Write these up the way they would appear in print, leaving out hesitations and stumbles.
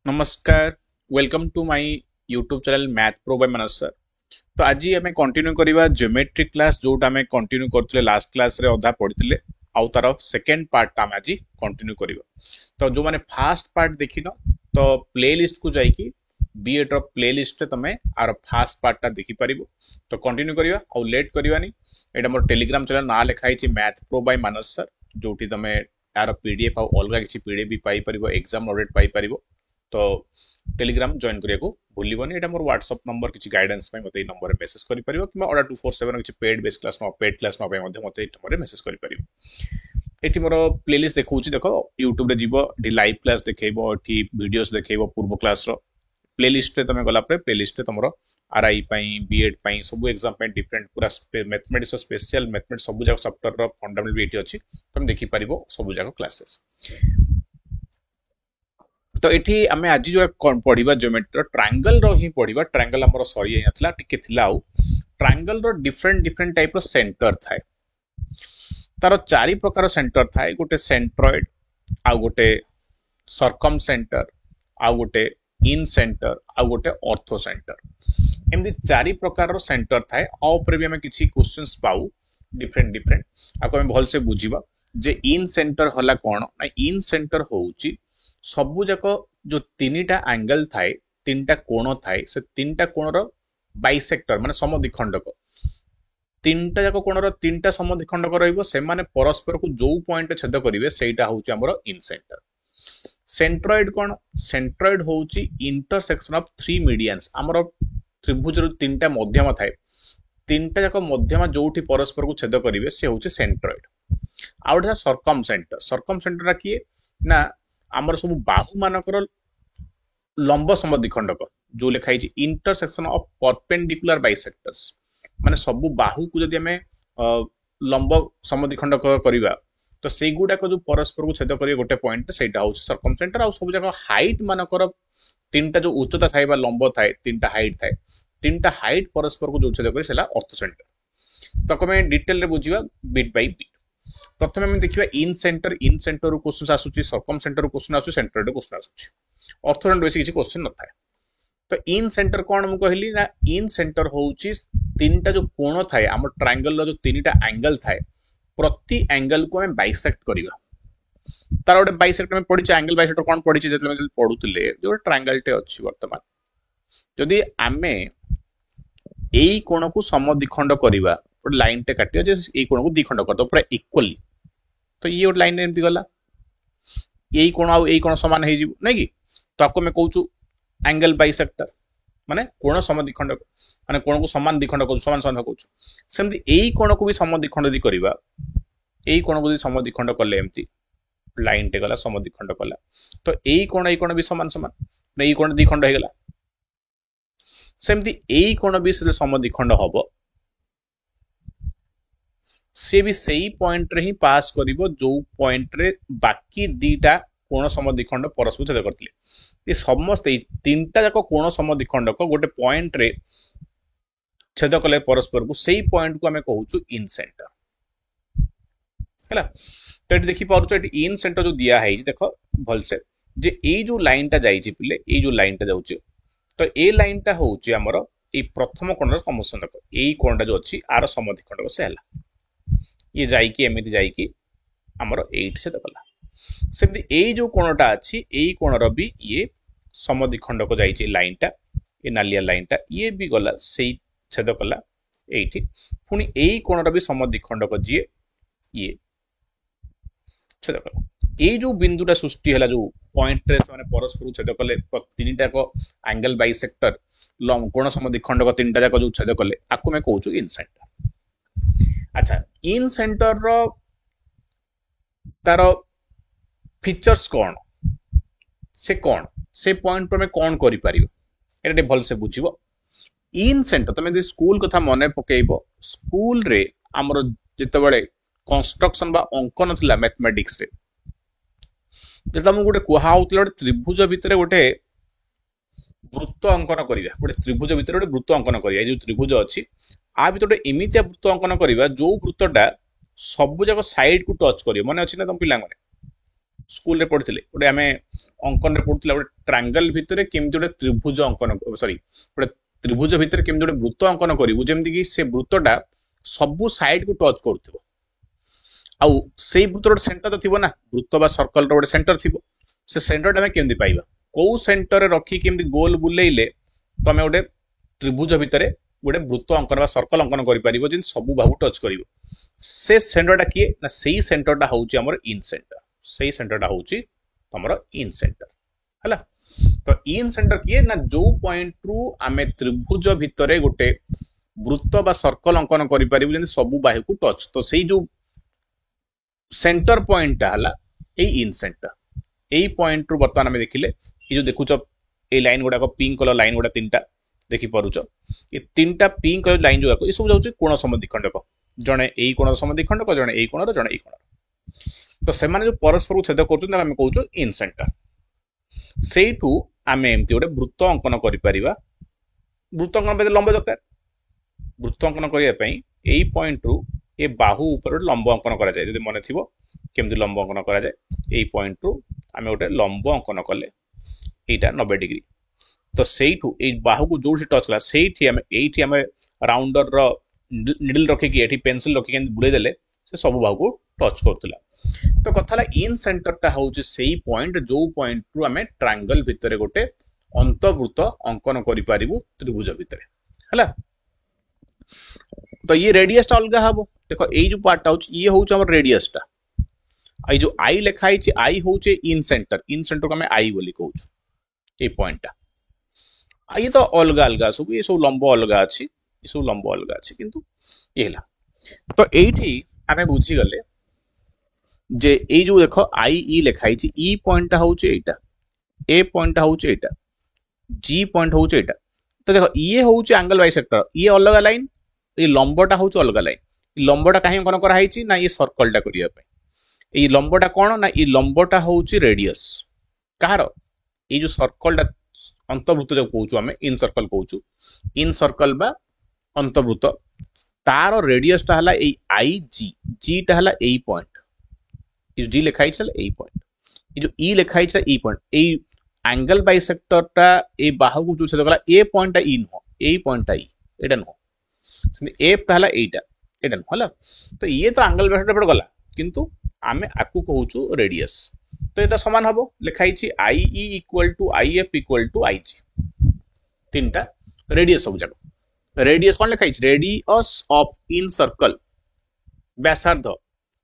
नमस्कार welcome to my YouTube channel Math Pro by Manoj sir. तो आज आम कंटिन्यू करवा ज्योमेट्री क्लास जोटा आम कंटिन्यू करते लास्ट क्लास रे अधा पढ़ी आउ तार सेकेंड पार्ट आम आज कंटिन्यू करवा। तो जो मैंने फास्ट पार्ट देखिन तो प्ले लिस्ट को जाइए B8 रो प्ले लिस्ट तुम आर फास्ट पार्टा देखिपर। तो कंटिन्यू करवा आउ लेट करवानी। एटा मोर टेलीग्राम चैनल ना लिखाई Math Pro by Manoj sir जोटी तुम यार पीडीएफ आउ अलग किसी पीडीएफ भी पाई परिबो एग्जाम अपडेट पाई परिबो। तो टेलीग्राम जॉइन करिया को भूलिबनी। एटा मोर व्हाट्सएप नंबर किसी गाइडेंस पे मते नंबर रे मेसेज करि परिबो कि ऑर्डर 247 किसी paid base class no paid class no पे मते मते नंबर रे मेसेज करि परिबो। एठी मोर प्लेलिस्ट देखौची देखो YouTube रे जीवो एठी लाइव क्लास देखैबो एठी वीडियोस देखैबो पूर्व क्लास रो प्लेलिस्ट रे तमे गला पर प्लेलिस्ट रे तमरो आरआई पई B8 पई सब एग्जाम पे डिफरेंट पूरा मैथमेटिक्स स्पेशल मैथमेटिक्स सब जाक सॉफ्टवेयर रो फंडामेंटल भी एठी अछि तुम देखि परिबो सब जाक क्लासेस। तो ये आम आज जो पढ़ा ज्योमेट्री ट्रायंगल रो ही पढ़ा। ट्रायंगल आम सरी नथिला टिके थिला आउ ट्रायंगल रो डिफरेंट डिफरेंट टाइप रो सेंटर थाए। तार चारि प्रकार सेंटर थाए गोटे सेंट्रॉइड आउ गोटे सर्कम सेंटर आउ गोटे इन सेंटर आउ गोटे ऑर्थो सेंटर एमती चारि प्रकार रो सेंटर थाए। आ ऊपर भी हमें किछि क्वेश्चंस पाऊ डिफरेंट डिफरेंट आपको हमें भल से बुझिबा जे इन सेंटर हला कोन ना। इन सेंटर होउची सबु जाक जो तीनटा एंगल थाए तीनटा कोण थाए से तीनटा कोणर बाइसेक्टर माने समद्विखंडक तीनटा जाक कोणर तीनटा समद्विखंडक रहइबो से माने परस्पर को जो पॉइंट छेद करिवे सेटा होउची हमर इन सेंटर। सेंट्रॉइड कोन सेंट्रॉइड होउची इंटरसेक्शन ऑफ थ्री मीडियंस हमर त्रिभुज रो तीनटा मध्यम थाए तीनटा जाक मध्यम जोठी परस्पर को छेद करिवे से होउची सेंट्रॉइड। आउटा सर्कम सेंटर किए ना आमर सब बाहु मानकर लंब समद्विखंडक जो लिखाई इंटरसेक्शन ऑफ परपेंडिकुलर बाइसेक्टर्स माने सब बाहु को जदि हमें लंब समद्विखंडक करबा तो से गुडाक जो परस्पर को छेद करिवे गोटे पॉइंट सेटा होउछ सर्कम सेंटर। आ सब जगह हाइट मानकर तीनटा जो उच्चता थाए बा लंब थाए तीनटा हाइट परस्पर को जो छेद करे सेला ऑर्थो सेंटर। तो कमे डिटेल रे बुझिबा बिट बाय बिट। प्रथम हम देखिबा इन सेंटर रो क्वेश्चन आसुची सर्कम सेंटर रो क्वेश्चन आसुची सेंटर रो क्वेश्चन आसुची ऑर्थो सेंटर बेसी किछि क्वेश्चन न थाए। तो इन सेंटर कोन हम कहली ना इन सेंटर होउची तीनटा जो कोण थाए हम ट्रायंगल रो जो तीनटा एंगल थाए प्रति एंगल को हम बाइसेक्ट करिवा। तार गोटे बाइसेक्ट में पड़ी एंगल बाइसेक्टर कोन पड़ी जेतले हम पढुतले जो ट्रायंगल टे अछि वर्तमान जदि आमे एई कोण को समद्विखंड करिवा लाइन टे काटियो जे एई कोण को द्विखंड कर दो पूरा इक्वली। तो ये गोटे लाइन एमती गला यही कोण आउ यही कोण समान हो नहीं कि तो आपको मैं कहूँ एंगल बाइसेक्टर माने कोण समद्विखंड माने कोण को समान द्विखंड कहूँ समान समान कहूँ सेमती यही कोण को भी समद्विखंड यदि करबा यही कोण को समद्विखंड कले एमती लाइन टे गला समद्विखंड कला तो यही कोण भी समान समान यही कोण द्विखंड हो गला सेमती यही कोण भी से समद्विखंड हबो से भी सही पॉइंट रे ही पास करिवो जो पॉइंट रे बाकी दीटा कोण समद्विखंड परस्पर छेद करथिले। ये समस्त तीनटा जाक कोण समद्विखंड को गोटे पॉइंट रे छेद कले परस्पर को सही पॉइंट को हमें कहूछु इन सेंटर हैला। तो एटी देखि पारुछ एटी इन सेंटर जो दिया है देखो भल से जे ए जो लाइन टा जाईची पिले ए जो लाइन टा जाउची तो ए लाइन टा होउची हमर ए प्रथम कोणर समद्विखंडक ए कोणटा जो अछि आर समद्विखंडक से हला ये जाइकी एमिति जाइकी हमर 8 से दकला सेमती ए जो कोणटा अछि ए कोणर भी ये समद्विखंडक जाइची लाइन टा ए नालिया लाइन टा ये भी गला सेही छेद कला 8 पुनी ए कोणर भी समद्विखंडक जिए ये छेद कला ए जो बिंदुटा सृष्टि हला जो पॉइंट रे माने परस्पर छेद कले तीनटा को एंगल बाइसेक्टर लंब कोण समद्विखंडक तीनटा जाक जो छेद कले आको मैं कहूछु इन सेंटर। अच्छा इन सेंटर रो तार फीचर्स कौन से पॉइंट पर मैं कौन करि परिबो एटा भल से बुझिबो। इन सेंटर तमे स्कूल कथा मने पकेइबो स्कूल रे हमर जते बेले कंस्ट्रक्शन बा अंकन थिला मैथमेटिक्स रे जता हम गोटे कुहा होतले गोटे त्रिभुज भितरे गोटे वृत्त अंकन करिया गोटे त्रिभुज भितरे गोटे वृत्त अंकन करिया जो त्रिभुज अछि आ भी गोटे एमितिया वृत्त अंकन करिवा जो वृत्तटा सब जाक साइड को टच करियो मने अछि ना तुम पिला माने स्कूल रे पढ़िथिले गोटे आमे अंकन रे पढ़ुथिला गोटे ट्रायंगल भितरे केमति गोटे त्रिभुज अंकन सॉरी गोटे त्रिभुज भितरे केमति गोटे वृत्त अंकन करिवु जेमति कि से वृत्तटा सबु साइड को टच करथिबो आउ सेई वृत्तर गोटे सेंटर तो थिबो ना वृत्त बा सर्कल रो गोटे सेंटर थिबो से सेंटर आमे केमति पाइबा को सेंटर रे रखी केमति गोल बुलेइले तमे गोटे त्रिभुज भितरे गोटे वृत्त अंकन बा सर्कल अंकन करि परिबो जे सबु बाहु टच करिवो से सेंटरटा किए ना सेई सेंटरटा होउची हमर इन सेंटर सेई सेंटरटा होउची हमर इन सेंटर हला तो इन सेंटर किए ना जो पॉइंट रु आमे त्रिभुज भितरे गोटे वृत्त बा सर्कल अंकन करि परिबो जे सबु बाहु को टच तो सेई जो सेंटर पॉइंट हला ए इन सेंटर एई पॉइंट रु बर्तमान आमे देखिले ए जो देखुछ ए लाइन गुडा को पिंक कलर लाइन गुडा तीनटा देखि परुछ ए तीनटा पिंक कलर लाइन जो ए सब जाउछ कोण समद्विखंडक जणे एई कोणर समद्विखंडक जणे एई कोणर जणे एई कोणर तो से माने जो परस्पर को छेद करछन आमे कहूछ इन सेंटर सेइठू आमे एमति गोटे वृत्त अंकन करि परिबा वृत्त अंकन पे लंब दरकार वृत्त अंकन करिया पई एई पॉइंट रु ए बाहु ऊपर लंब अंकन करा जाय जदि मने थिबो केमति लंब अंकन करा जाय एई पॉइंट रु आमे गोटे लंब अंकन कले एटा 90 डिग्री तो सेइठू ए बाहु को जोर से टच कला सेइठी आमे राउंडर रो निडल रखी कि एठी पेंसिल रखी के बुले देले से सब बाहु को टच करतला तो कथाला इन सेंटर टा होउची सेई पॉइंट जो पॉइंट रु आमे ट्रायंगल भितरे गोटे अंतर्वृत्त अंकन करि पारिबु त्रिभुज भितरे हला तो ये रेडियस टा अलगा हबो देखो एई जो पार्ट होउची ये होउची हमर रेडियस टा आई जो आई लिखा है आई होउचे इन सेंटर को हमें आई बोली कहूछु ए पॉइंट टा आई तो अलगा अलगा सब ये सब लंब अलगा अछि ये सब लंब अलगा अछि किंतु एला तो एठी आमे बुझी गले जे ए जो देखो आई ई लिखा है ई पॉइंट टा होउचे एटा ए पॉइंट टा होउचे एटा जी पॉइंट होउचे एटा तो देखो ये होउचे एंगल बाइसेक्टर ये अलगा लाइन ये लंबटा होउचे अलगा लाइन लंबटा काहे कोन करा हैछि ना ये सर्कल टा करिया पे ये लंबटा कोन ना ये लंबटा होउची रेडियस कहार ये जो सर्कल अंतर्वृत्त जो कहूछु हमें इन सर्कल बा अंतर्वृत्त तार रेडियस टा हला ए आई जी टा हला ए पॉइंट ये जी लिखाई छल ए पॉइंट ये जो ई लिखाई छल ई पॉइंट ए एंगल बाइसेक्टर टा ए बाहु को जो छेद गला ए पॉइंट टा ई न ए पॉइंट टा ई एटा न एफ टा हला एटा एटा न हला तो ये तो एंगल बाइसेक्टर पड़ गला किंतु आमे आकु कहूछु रेडियस तो एटा समान हबो लिखाई छी I E equal to I F equal to I G तीनटा रेडियस सब जाको रेडियस कोन लिखाई छी रेडियस ऑफ इन सर्कल व्यासार्ध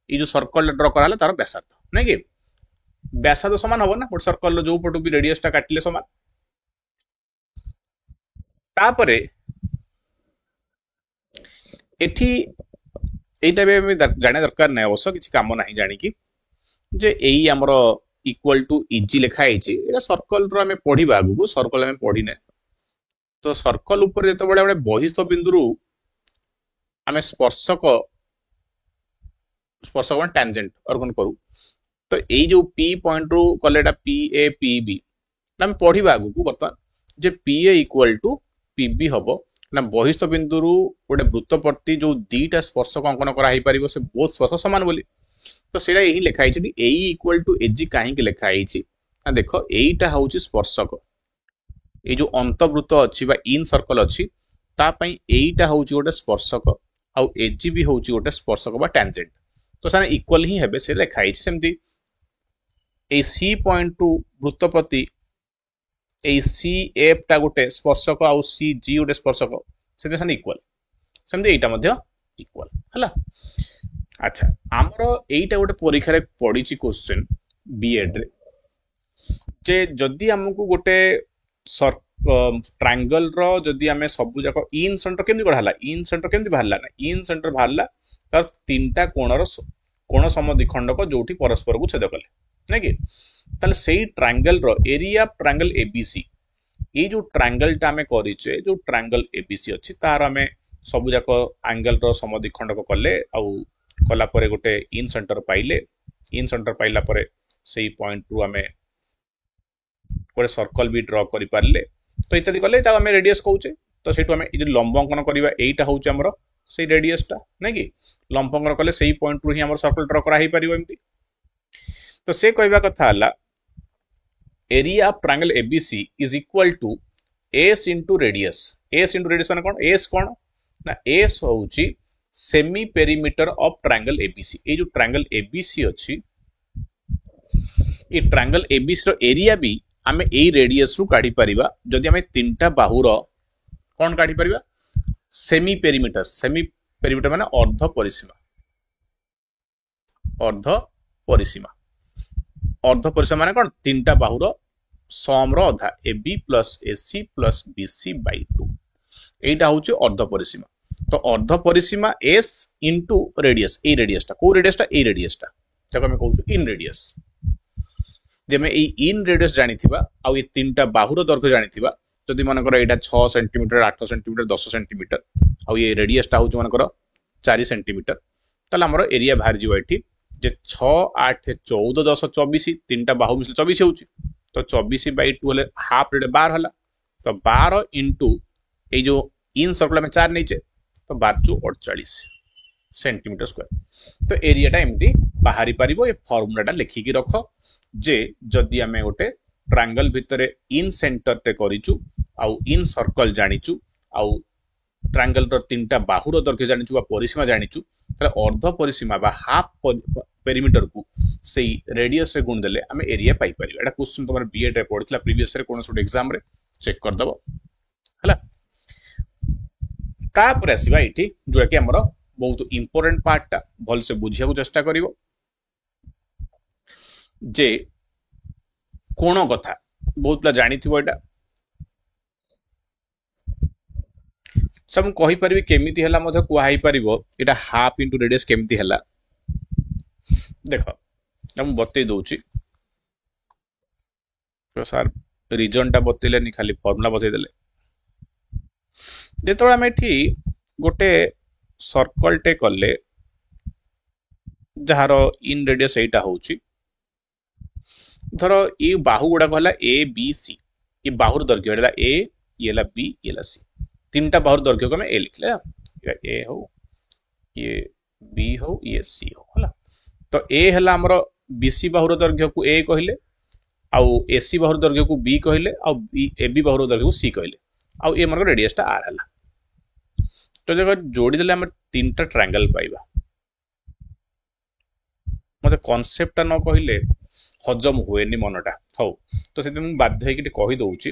ये जो सर्कल ड्रा कराला तार व्यासार्ध नै कि व्यासार्ध समान हबो ना गोटे सर्कल जो पटु भी रेडियस टा काटिले समान तापरे एठी एटा भी जाने दरकार नै अवश्य किछि काम नाही जानि कि जे एई हमरो इक्वल टू इजी लिखा है एटा सर्कल रो हमें पढिबा आगु सर्कल हमें पढी नै तो सर्कल ऊपर जते बडे बडे बहिस्थ बिंदु हमें स्पर्शक वन टैंजेंट अर्गन करू तो एई जो पी पॉइंट रो कलेटा पी ए पी बी हम पढिबा आगु बर्तमान जे P A equal to P B हबो ना बहिस्थ बिंदु गोटे वृत्त प्रति जो दीटा स्पर्शक अंकन करा ही परिबो से बहुत स्पर्श समान बोली तो सेटा यही लिखा है ए इक्वल टू एजी कहीं लिखा है देख एटा हूँ स्पर्शक ये जो अंतर्वृत्त अच्छी इन सर्कल अच्छी तापाई एटा हूँ गोटे स्पर्शक आउ एजी भी हूँ गोटे स्पर्शक बा टैंजेंट तो सारे इक्वल ही हेबे से लिखा है सेमती ए सी पॉइंट टू वृत्त प्रति ए सी एफ टा गोटे स्पर्शक आउ सी जी गोटे स्पर्शक से इक्वल सेमती एटा मध्य इक्वल हला अच्छा आमर एटा गोटे परीक्षा रे पड़ीची क्वेश्चन बीएड रे जे जदी हमकु गोटे ट्रायंगल रो जदी हमें सब जाक इन सेंटर केमि बढ़ाला इन सेंटर केमि बाहरला ना इन सेंटर बाहरला तार तीनटा कोण समद्विखंडक जोठी परस्पर को छेद कले नै कि ताले सेही ट्रायंगल रो एरिया ट्रायंगल एबीसी ये जो ट्रायंगल टा हमें करिचे जो ट्रायंगल एबीसी अछि तार हमें सब जाक एंगल रो समद्विखंडक कले आउ कला परे गोटे इन सेंटर पाइला परे सेही पॉइंट रु हमें गोटे सर्कल भी ड्रॉ करि पारले तो इत्यादि कले ता हमें रेडियस कहूचे तो सेठु हमें जे लंब अंकन करबा एटा होउचे हमर सेही रेडियस टा नै कि लंब अंकन कले सेही पॉइंट रु ही हमर सर्कल ड्रॉ करा ही परिबो एमती तो से कहवा कथा हला area of triangle ABC is equal to s into radius. S into radius माने कोन? एस कोन ना एस होउची semi perimeter of triangle ABC. ए जो ट्रायंगल एबीसी अछि ए ट्रायंगल एबीसी रो एरिया भी आमे ए रेडियस रु काढी परिबा जदि आमे तीनटा बाहुर कोन काढी परिबा सेमी पेरीमीटर। सेमी पेरीमीटर माने अर्ध परिसीमा। अर्ध परिसीमा, अर्ध परिसीमा माने कोन? तीनटा बाहुर सम रो अधा A B plus A C plus B C by 2 एटा होची अर्ध परिसीमा। तो अर्ध परिसीमा एस इंटू रेडियस। ए रेडियसटा को रेडियसटा? ए रेडियसटा ताको हम कहू इन रेडियस। जेमे ए इन रेडियस जानिथिबा आ ए तीनटा बाहुर दैर्घ्य जानिथिबा जदि मन कर एटा 6 सेंटीमीटर 8 सेंटीमीटर 10 सेंटीमीटर आ ये रेडियसटा होची मन कर 4 सेंटीमीटर तले हमर एरिया बाहर जीव एठी जे 6 8 14 10 24 तीनटा बाहु मिसले 24 होची। तो 24 बाई 2 हले हाफ रेड 12 हला। तो 12 इंटू ए जो इन सर्कल में 4 नहीं तो 12 48 सेंटीमीटर स्क्वायर। तो एरियाटा एमती बाहरी पारिबो। ये फॉर्मूलाटा लिखिकी रख जे जदि आमे गोटे ट्रायंगल भितरे इन सेंटर टे करिचु आउ इन सर्कल जानिचु आउ ट्रायंगल रो तीनटा बाहुर दैर्घ्य जानिचु बा परिसीमा जानिचु तले अर्ध परिसीमा बा हाफ पेरीमीटर को सेई रेडियस रे गुण देले आमे एरिया पाई परिबा। एटा क्वेश्चन तमर बीएड रे पढितला प्रीवियस रे कोनस एग्जाम रे चेक कर दबो हला। का पर आसीबा इठी जो कि हमर बहुत इंपोर्टेंट पार्टटा भल से बुझिया को चेष्टा करिवो जे कोन कथा बहुत पिला जानिथिबो। एटा सब कहि परिबे केमिति हला मधे कुहाई परिबो एटा हाफ इनटू रेडियस केमिति हला देखो हम बतई दउची। तो सर रीजन टा बतैलेनी खाली फॉर्मूला बतई देले। जेतो हम एठी गोटे सर्कल टे करले जहारो इन रेडियस एटा होउची धरो ये बाहु गुडा कहला ए बी सी। ये बाहुर दैर्घ्य हला ए ये हला बी ये हला सी। तीनटा बाहुर दैर्घ्य को मैं ए लिखले ए हो ये बी हो ये सी हो हला। तो ए हला हमरो बीसी बाहुर दैर्घ्य को ए कहले आउ एसी बाहुर दैर्घ्य को बी कहले आउ ए बी बाहुर दैर्घ्य को सी कहले आउ ए हमर रेडियस टा आर हला। तो देखो जोड़ी देले हम तीनटा ट्रायंगल पाइबा। मते कांसेप्ट टा न कहले हजम हुएनी मनटा हौ। तो से मैं बाध्य होइके कहि दउची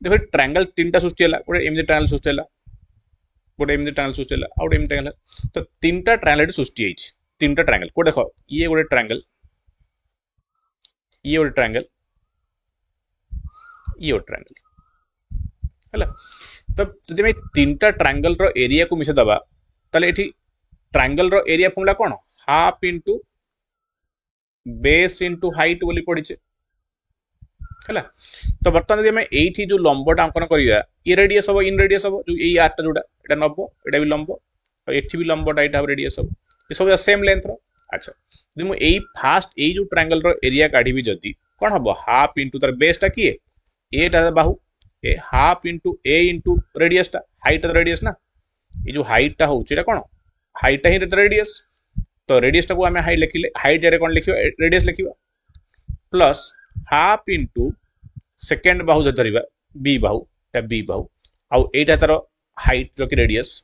देखो ट्रायंगल तीनटा सृष्टि हला। गोटे एमि ट्रायंगल सृष्टि हला गोटे एमि ट्रायंगल सृष्टि हला आउ एमि ट्रायंगल। तो तीनटा ट्रायंगल सृष्टि होइछि। तीनटा ट्रायंगल को देखो ये गोटे ट्रायंगल ये गोटे ट्रायंगल ये गोटे ट्रायंगल हला। तो जदि मैं तीनटा ट्रायंगल रो एरिया को मिसे दबा ताले एठी ट्रायंगल रो एरिया फॉर्मूला कोन? Half into base into height बोली पड़िचे हला। तो बर्तमान जदि हमें एठी जो लंबटा अंकन करिया ये रेडियस हो इन रेडियस हो जो ए आरटा जोडा एटा नबो एटा भी लंब और एठी भी लंबटा एटा रेडियस हो ये सब सेम लेंथ रो। अच्छा जदि मु एई फास्ट एई जो ट्रायंगल रो एरिया काढी भी जदि कोन हबो हाफ इनटू तार बेस टा किए एटा बाहु a half into a into radius टा हाइट रेडियस ना ये जो हाइट टा होउची एटा कोन हाइट ही रेडियस। तो रेडियस टा को हमें हाइट लिखिले हाइट जरे कोन लिखिबा रेडियस लिखिबा प्लस हाफ इनटू सेकंड बाहु जे धरिबा बी बाहु आउ एटा तार हाइट जो कि रेडियस।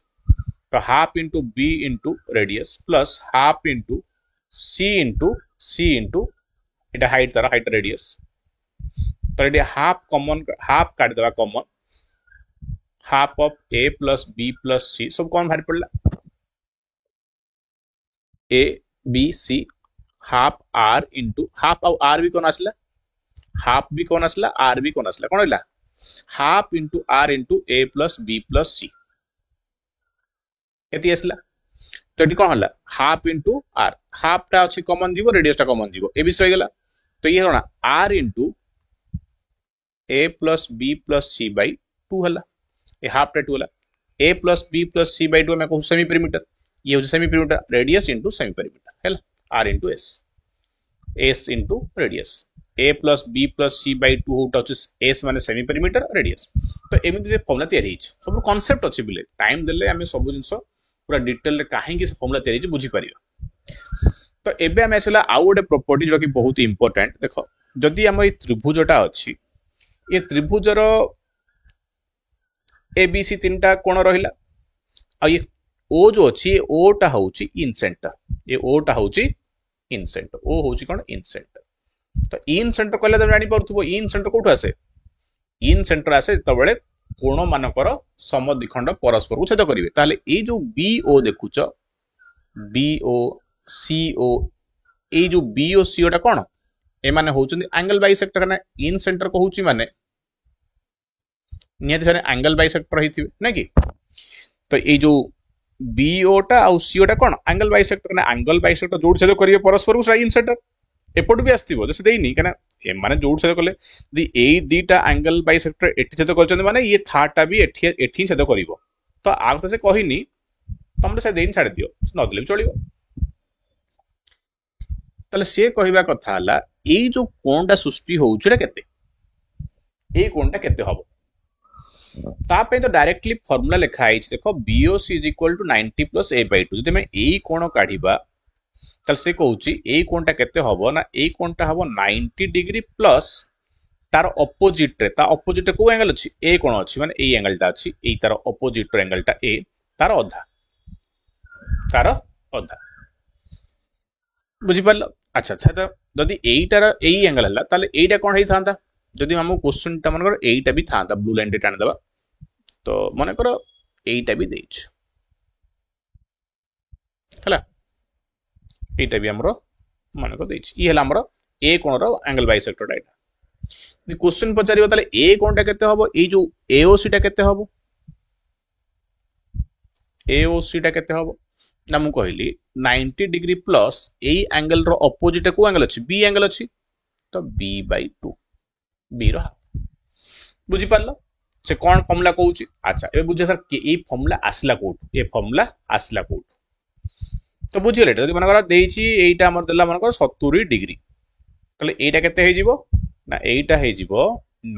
तो half into b into radius plus half into c into एटा हाइट तार हाइट रेडियस। तो एटा हाफ कॉमन हाफ काट देबा common half of a plus b plus c सब कौन भारी पड़ला a B c half r into half r भी कौन आसला हाफ भी कौन आसला आर भी कौन आसला कौन होला half into r into a plus b plus c एति आसला। तो ये कौन होला हाफ इंटू आर हाफ टा अच्छी कॉमन जीवो रेडियस टा कॉमन जीवो ए भी रही गला। तो ये कौन r into a plus b plus c by 2 होला ए हाफ टा 2 होला a plus b plus c by 2 मैं कहूँ सेमी पेरीमीटर ये हो semi perimeter radius into semi perimeter है r into s s into radius a plus b plus c by 2 होटा एस माने सेमी पेरीमीटर रेडियस। तो एमती फॉर्मूला तैयारी सब कॉन्सेप्ट अच्छी बोले टाइम देले आम सब जिन पूरा डिटेल रे काहे से फॉर्मूला तैयारी बुझी पारिबा। तो एबे आम आसला आउ गोटे प्रॉपर्टी जो कि बहुत इंपोर्टेंट देख जदि आम ये त्रिभुजटा अच्छी ये त्रिभुजर ए बी सी तीन टा कोण रहिला आ ये ओ जो अच्छी ओ टा होची इन सेंटर ये ओ टा होची इन सेंटर ओ होची कोन इन सेंटर तो इन सेंटर कहले त जानि परथबो इन सेंटर कोठु आसे इन सेंटर आसे तबळे कोण मानकर समद्विखंड परस्पर को छेद करिवे ताले ए जो बी ओ देखुच बी ओ सी ओ ए जो बी ओ सी ओ टा कोन ए माने होचंदी एंगल बाइसेक्टर ना इन सेंटर को होची माने नियत से एंगल बाइसेक्टर रही ना कि तो ये जो बीओटा आउ सीओटा कौन एंगल बाइसेक्टर ना एंगल बाइसेक्टर जोड़ छेद करिए परस्पर को इन सेंटर एपट भी आसथिबो जैसे देइनी कना ए माने जोड़ छेद कले दी ए दीटा एंगल बाइसेक्टर एठी छेद करछन माने ये थाटा भी एठी छेद करिवो तो आगत से कहिनी तुमरे से देइन छाड़ दियो न दिले चलिवो तले से कहिबा कथा हला ए जो कोनटा सृष्टि होउछडा केते ए कोनटा केते हबो तापे तो डायरेक्टली फॉर्मूला लिखा है देखो BOC is equal to 90 plus a by 2 जदि मैं ए कोण काढिबा तल से कहूची ए कोणटा केते हबो ना ए कोणटा हबो 90 डिग्री प्लस तार ऑपोजिट रे ता ऑपोजिट को एंगल अछि ए कोण अछि माने ए एंगलटा अछि ए तार ऑपोजिट रे एंगलटा ए तार अधा बुझि पारलो अच्छा अच्छा तो जदि एटार ए एंगल हला ताले एटा कोण हेइ थांता जदि हमु क्वेश्चन ता मन कर एटा भी थांता ब्लू लाइन रे टान दबा तो मन कर एटा भी देछ हला एटा भी हमरो मन को देछ ई हला हमरो ए कोण रो angle bisector Etah the question पचारिबो ताले ए कोणटा केते हबो ए जो AOC टा केते हबो AOC टा केते हबो ना मु कहली 90 डिग्री प्लस ए एंगल रो ऑपोजिट को एंगल अछि बी एंगल अछि तो b by 2 बी रो बुझी पारलो से कौन फॉर्मूला कहूची अच्छा ए बुझे सर कि ए फॉर्मूला आसला कोठ ए फॉर्मूला आसला कोठ तो बुझी लेट जदि मनकर देइची एटा हमर देला मनकर 70 डिग्री तले एटा केते हे जिवो ना एटा हे जिवो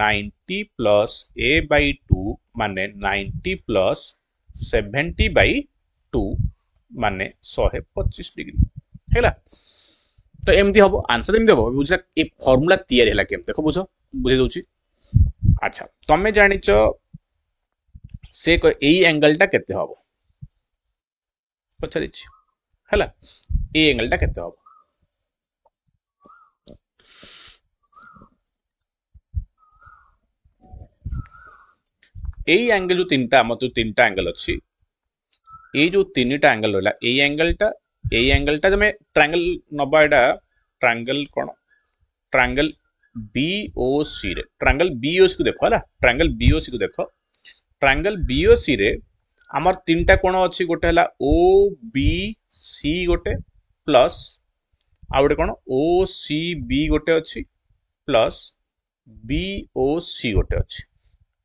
90 प्लस a by 2 माने 90 प्लस 70 by 2 माने 125 डिग्री हैला तो एमती हबो आंसर एमती हबो बुझला ए फार्मूला तैयार हैला केम देखो बुझो बुझे दोची अच्छा तमे जानिच से ए एंगल टा केते हबो पछारिछि हैला ए एंगल टा केते हबो ए एंगल जो तीनटा मत तीनटा एंगल अछि ए जो तीनटा एंगल होला ए एंगल टा जमे ट्रायंगल नबा एटा ट्रायंगल कोन ट्रायंगल BOC रे ट्रायंगल BOC को देखो हला ट्रायंगल BOC को देखो ट्रायंगल BOC रे हमर तीनटा कोण अछि गोटे हला OBC गोटे प्लस आ गोटे कोण OCB गोटे अछि प्लस BOC गोटे अछि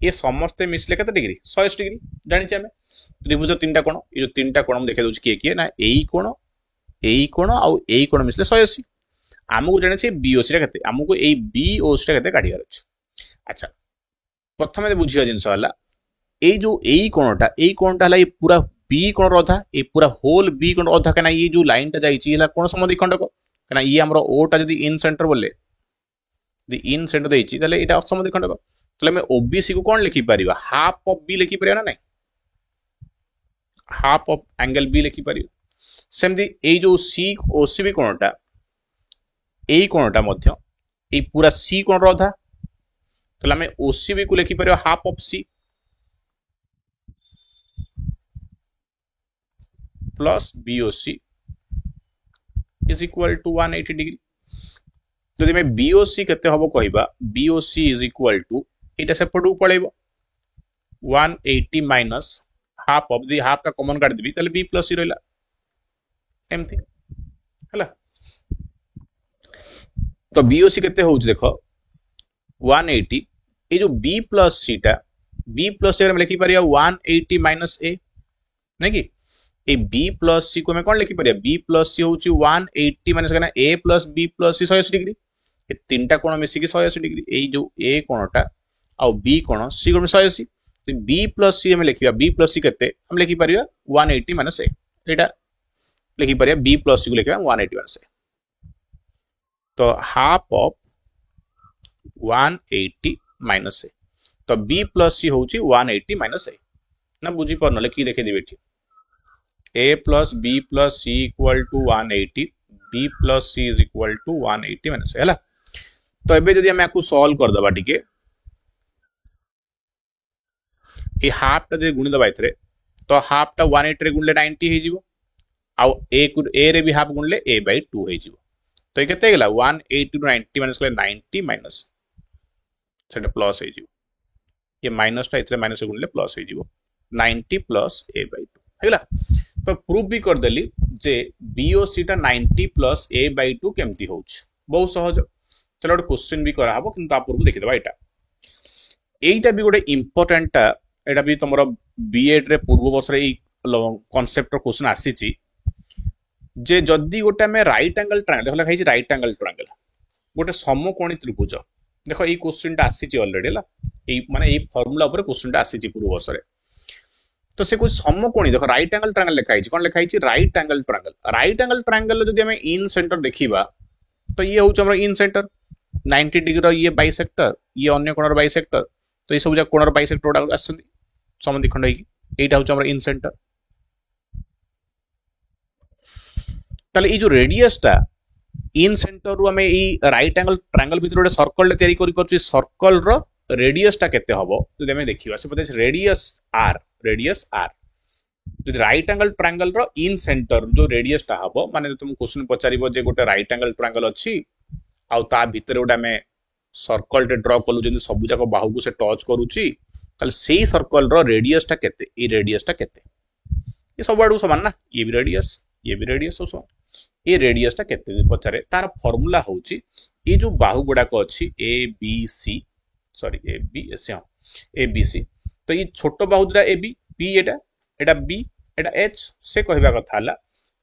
ये समस्त मिसले केते डिग्री 180 डिग्री जानि छी हमें त्रिभुज तीनटा कोण ये जो तीनटा कोण हम देखा दोछि किए ना एई कोण आ एई कोण मिसले 180 आमको जाने छी BOC रे केते आमको एई BOC रे केते काढियार अछि अच्छा प्रथमे बुझिया जिंस हला एई जो एई कोणटा हला ये पूरा B कोण रधा ए पूरा होल B कोण रधा कना ये जो लाइन टा जाई छी हला कोण समद्विखंडक कना ये हमरो O टा जदी इन सेंटर बोले दी इन सेंटर देई छी तले एटा समद्विखंडक तले मैं OBC को कोन लिखि परिबा हाफ ऑफ B लिखि परिबा ना नहीं हाफ ऑफ एंगल B लिखि परिबा सेमदी ए जो OCB कोणटा ए कोणटा मध्य ए पूरा C कोण रधा तले मैं OCB को लिखि परिबा half of C plus BOC is equal to 180 degree जदि मैं BOC केते हबो कहिबा BOC इज इक्वल टू एटा सेपटू पळेबो 180 माइनस हाफ ऑफ दी हाफ का कॉमन काट देबी तले B प्लस C रहला एमथि हला तो BOC केते होउछ देखो 180 ए जो B प्लस C टा B प्लस C में लिखि परिया 180 माइनस A नै कि ए B प्लस C को मैं कोन लिखि परिया B प्लस C होउछ 180 माइनस कना A plus B plus C 180 degree ए तीनटा कोण मिसी कि 180 डिग्री ए जो A कोणटा आ B कोण C कोण 180 तो B प्लस C हम लिखिया B प्लस C केते हम लिखि परिया 180 माइनस A एटा लिखि परिया b प्लस c को लिखिबा 180 माइनस a तो हाफ ऑफ 180 माइनस a तो b प्लस c होउची 180 माइनस a ना बुझी परन लिखि देखि देबे ठी a plus b plus c equal to 180 b plus c is equal to 180 minus a हला तो एबे जदि हम याकू सॉल्व कर दबा टिके ए हाफ टा जे गुणी दबा इथरे तो हाफ टा 180 रे गुणले 90 हे जिवो आ a रे भी हाफ गुणले a by 2 हे जिवो तो ये केते गेला 180 टू 90 माइनस ले 90 माइनस सेटा प्लस हे जिवो ये माइनस टा इथरे माइनस गुणले प्लस हे जिवो 90 प्लस a by 2 हेला तो प्रूफ भी कर देली जे BOC टा 90 प्लस a by 2 केमती होउछ बहुत सहज चलो गोटे क्वेश्चन भी करा हबो किंतु पूर्व देखि देबा एटा भी गोटे इंपोर्टेंट टा एटा भी तमरो बीएड रे पूर्व वर्ष रे कांसेप्ट रो क्वेश्चन आसीची जे जदी गोटे में राइट एंगल ट्रायंगल देखला खाइची राइट एंगल ट्रायंगल गोटे समकोणी त्रिभुज देखो ई क्वेश्चन टा आसीची ऑलरेडी ला ए माने ए फार्मूला ऊपर क्वेश्चन टा आसीची पूर्व वर्ष रे तो से कुछ समकोणी देखो राइट एंगल ट्रायंगल लिखाई कोन लिखाई राइट एंगल ट्रायंगल जदि हमें इन सेंटर देखिबा तो ये होउछ हमर इन सेंटर 90 डिग्री रो ये बाइसेक्टर ये अन्य कोणर बाइसेक्टर तो ये सब जा कोणर बाइसेक्टर उडा आछन समधि खंड होई एटा होउछ हमर इन सेंटर ताले ई जो रेडियस टा इन सेंटर रु हमें ई राइट एंगल ट्रायंगल भीतर गोटे सर्कल तयारी करि परछि सर्कल रो रेडियस टा केते हबो जदि हमें देखिबा से पते रेडियस आर जो राइट एंगल ट्रायंगल रो इन सेंटर जो रेडियस टा हबो माने तुम क्वेश्चन पचारिबो जे गोटे राइट एंगल ट्रायंगल अछि आ ता भीतर गोटे हमें सर्कल टे ड्रा कलु जदि सब जाक बाहु को से टच करूची ताले सेही सर्कल रो रेडियस टा केते ई रेडियस टा केते ये सब आडू समान ना ये भी रेडियस सो ये रेडियस टा केते पचारे तार फार्मूला होउची ये जो बाहु गुडा को अछि A B C sorry A B C A B C तो ये छोट बाहु दुरा ए बी बी एटा बी एटा एच से कहबा कथा हला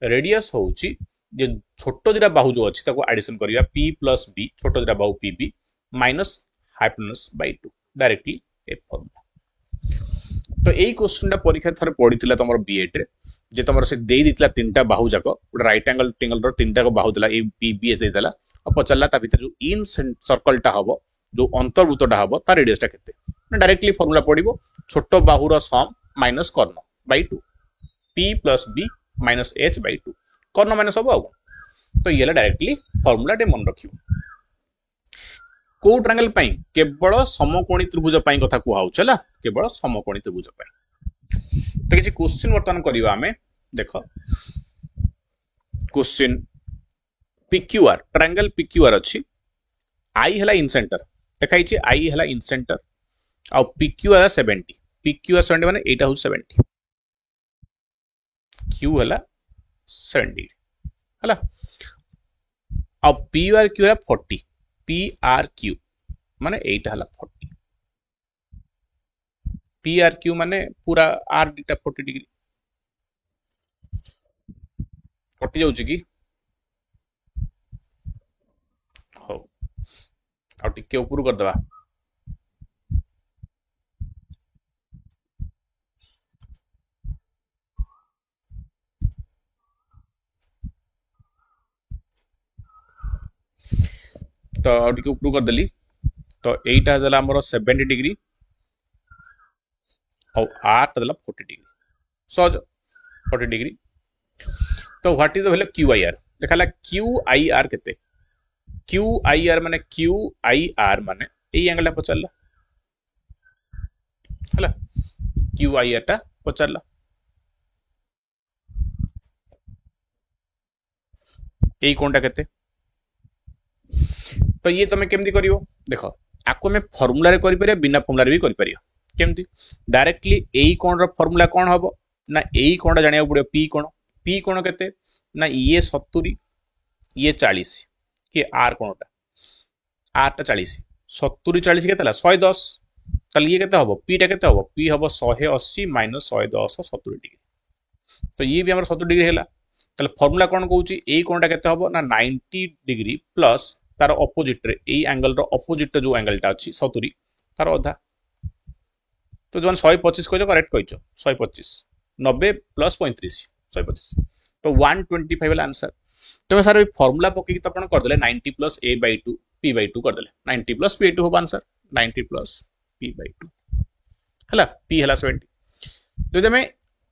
रेडियस होउची जे छोट दुरा बाहु जो अछि ताको एडिशन करिया p प्लस b छोट दुरा बाहु pb minus hypotenuse by 2 directly ए फार्मूला तो एई क्वेश्चन टा परीक्षा थरे पढितिला तमर बीएड रे जे तमर से देई दितला तीनटा बाहु जाको राइट एंगल ट्रायंगल रो तीनटा को बाहु दिला ए बी बी एस देइतला और पचल्ला ता भीतर जो इन सर्कल टा हबो जो अंतर्भूतटा हबो ता रेडियस टा केते डायरेक्टली फार्मूला पडिबो छोट बाहुर सम माइनस कर्ण by 2 p plus b minus h by 2 कर्ण माइनस हबो तो ये डायरेक्टली फार्मूला टे मन रखियो को ट्रायंगल पई केवल समकोणी त्रिभुज पई कथा को हाउ चला केवल समकोणी त्रिभुज पई तो किछि क्वेश्चन वर्तन करिवा हमें देखो क्वेश्चन PQR ट्रायंगल PQR अछि I हला इन सेंटर देखाई छी I हला इन सेंटर आ PQR 70 PQR 70 माने एटा हो 70 Q हला 70 हला आ PRQ हला 40 PRQ माने एटा हला 40 PRQ माने पूरा R डिटा 40 डिग्री कटि जाउची की हो आ टिके ऊपर कर दबा तो टिके ऊपर कर देली तो एटा दला हमर 70 डिग्री और आर दला 40 डिग्री सहज 40 डिग्री तो what is the value QIR देखाला QIR केते QIR माने QIR माने एई एंगल पचरला हला QIR टा पचरला एई कोनटा केते तो ये तुम केमती करिवो देखो आको में फार्मूला रे करि परिया बिना फार्मूला रे भी करि परिया केमती डायरेक्टली एई कोण रो फार्मूला कोन हबो ना एई कोणटा जानिया पड़ियो p कोण केते ना ये 70 ये 40 कि r कोणटा r टा 40 70 40 केतला 110 तल ये केते हबो p टा केते हबो p हबो 180 माइनस 110 70 डिग्री तो ये भी हमर 70 डिग्री हैला तल फार्मूला कोन कहूची एई कोणटा केते हबो ना 90 डिग्री प्लस तार ऑपोजिट रे एई एंगल रो ऑपोजिट जो एंगल टा अछि 70 तार आधा तो जोन 125 कहजो करेक्ट कहजो 125 90 प्लस 35 125 तो 125 वाला आंसर तो सर फॉर्मूला पकई तो आप करदे 90 plus A by two P by two करदे 90 प्लस पी बै टू हम answer 90 plus P by two है पी है 70 जब आम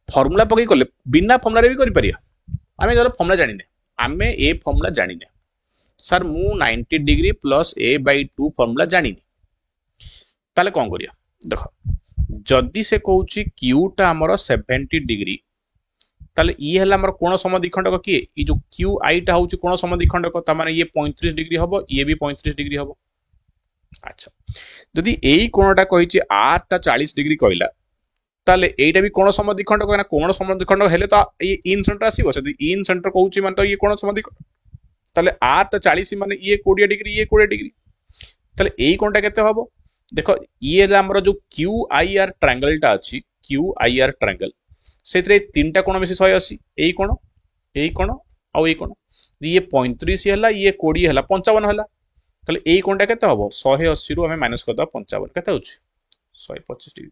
फर्मूला पकई कले बिना फर्मूला भी कर आम जब फर्मूला जाने आम ए फर्मूला जाने सर मु 90 degree plus A by two formula जानी ताले कौन करिया देख जदि से कहूँ क्यूटा आमर 70 डिग्री ताले ये है आमर कोण समद्विखंडक किए ये जो क्यू आईटा हूँ कोण समद्विखंडक तार ये 35 डिग्री हम ये भी 35 डिग्री हम अच्छा जदि यही कोणटा कही आरटा 40 डिग्री कहला ताले एटा भी कोण समद्विखंडक ना कोण समद्विखंडक हेले तो ये इन सेंटर आसीबो से इन सेंटर कहूँ माने तो ये कोण समद्विखंडक ताले आरटा 40 माने ये 20 डिग्री ये 20 डिग्री ताले यही कोणटा केते हबो देखो ये आमर जो क्यू आई आर ट्रायंगलटा अच्छी क्यू आई आर ट्रायंगल से तीन टा कोण मिसी 180 यही कोण आउ यही कोण ये 35 है ये 20 है 55 है ताले यही कोणटा केते हबो 180 रु हमें माइनस करदा 55 केते होची 125 डिग्री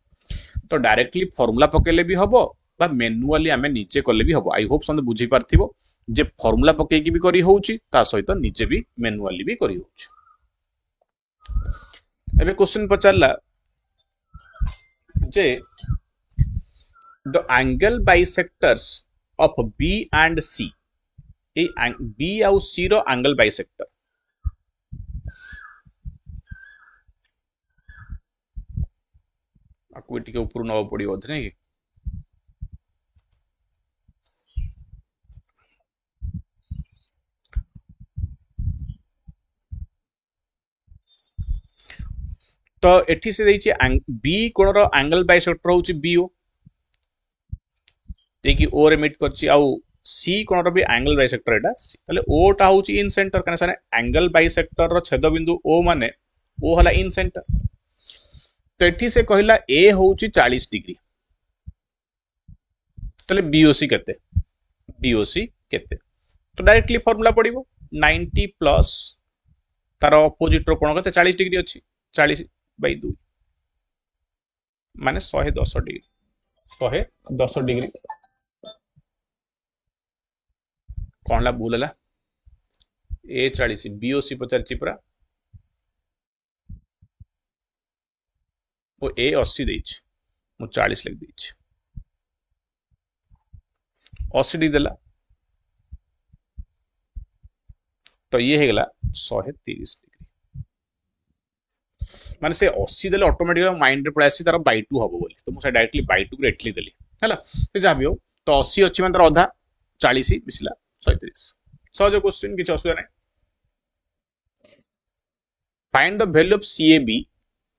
तो डायरेक्टली फॉर्मूला पकेले भी हबो बा मैनुअली आमे नीचे कले भी हबो आई होप समझ बुझी पारथिबो जे फॉर्मूला पकेकी भी करी होउची ता सहित नीचे भी मैनुअली भी करी होउची एबे क्वेश्चन पचारला जे the angle bisectors of B and C A B आउ सी रो एंगल बाइसेक्टर आपको टिके ऊपर नवा पड़ियो बोधे नहीं तो एठी से देइछि बी कोण रो एंगल बाइसेक्टर होछि बीओ देखि ओ रे मीट करछि आउ सी कोण रो भी एंगल बाइसेक्टर एटा ताले ओ टा होछि इन सेंटर कने साने एंगल बाइसेक्टर रो छेद बिंदु ओ माने ओ हला इन सेंटर तो एठी से कहला ए होछि 40 डिग्री ताले बीओसी केते तो डायरेक्टली फार्मूला पड़िबो 90 प्लस तार अपोजिट रो कोण केते 40 डिग्री अछि 40 बाई 2 माने 110 डिग्री 110 डिग्री कौन ला भूल है ए 40 बीओसी पचार परा वो ए 80 देइछ मु 40 लिख देइछ 80 डिग्री देला तो ये है गला 130 डिग्री माने से 80 देले ऑटोमेटिक माइंड रे पळासी तार बाय 2 हबो बोली तो मु से डायरेक्टली बाय 2 एटली देली हैला तो जा भी हो तो 80 अछि माने तार आधा 40 मिसला 130 सहज क्वेश्चन किछ असुविधा नै find the value of CAB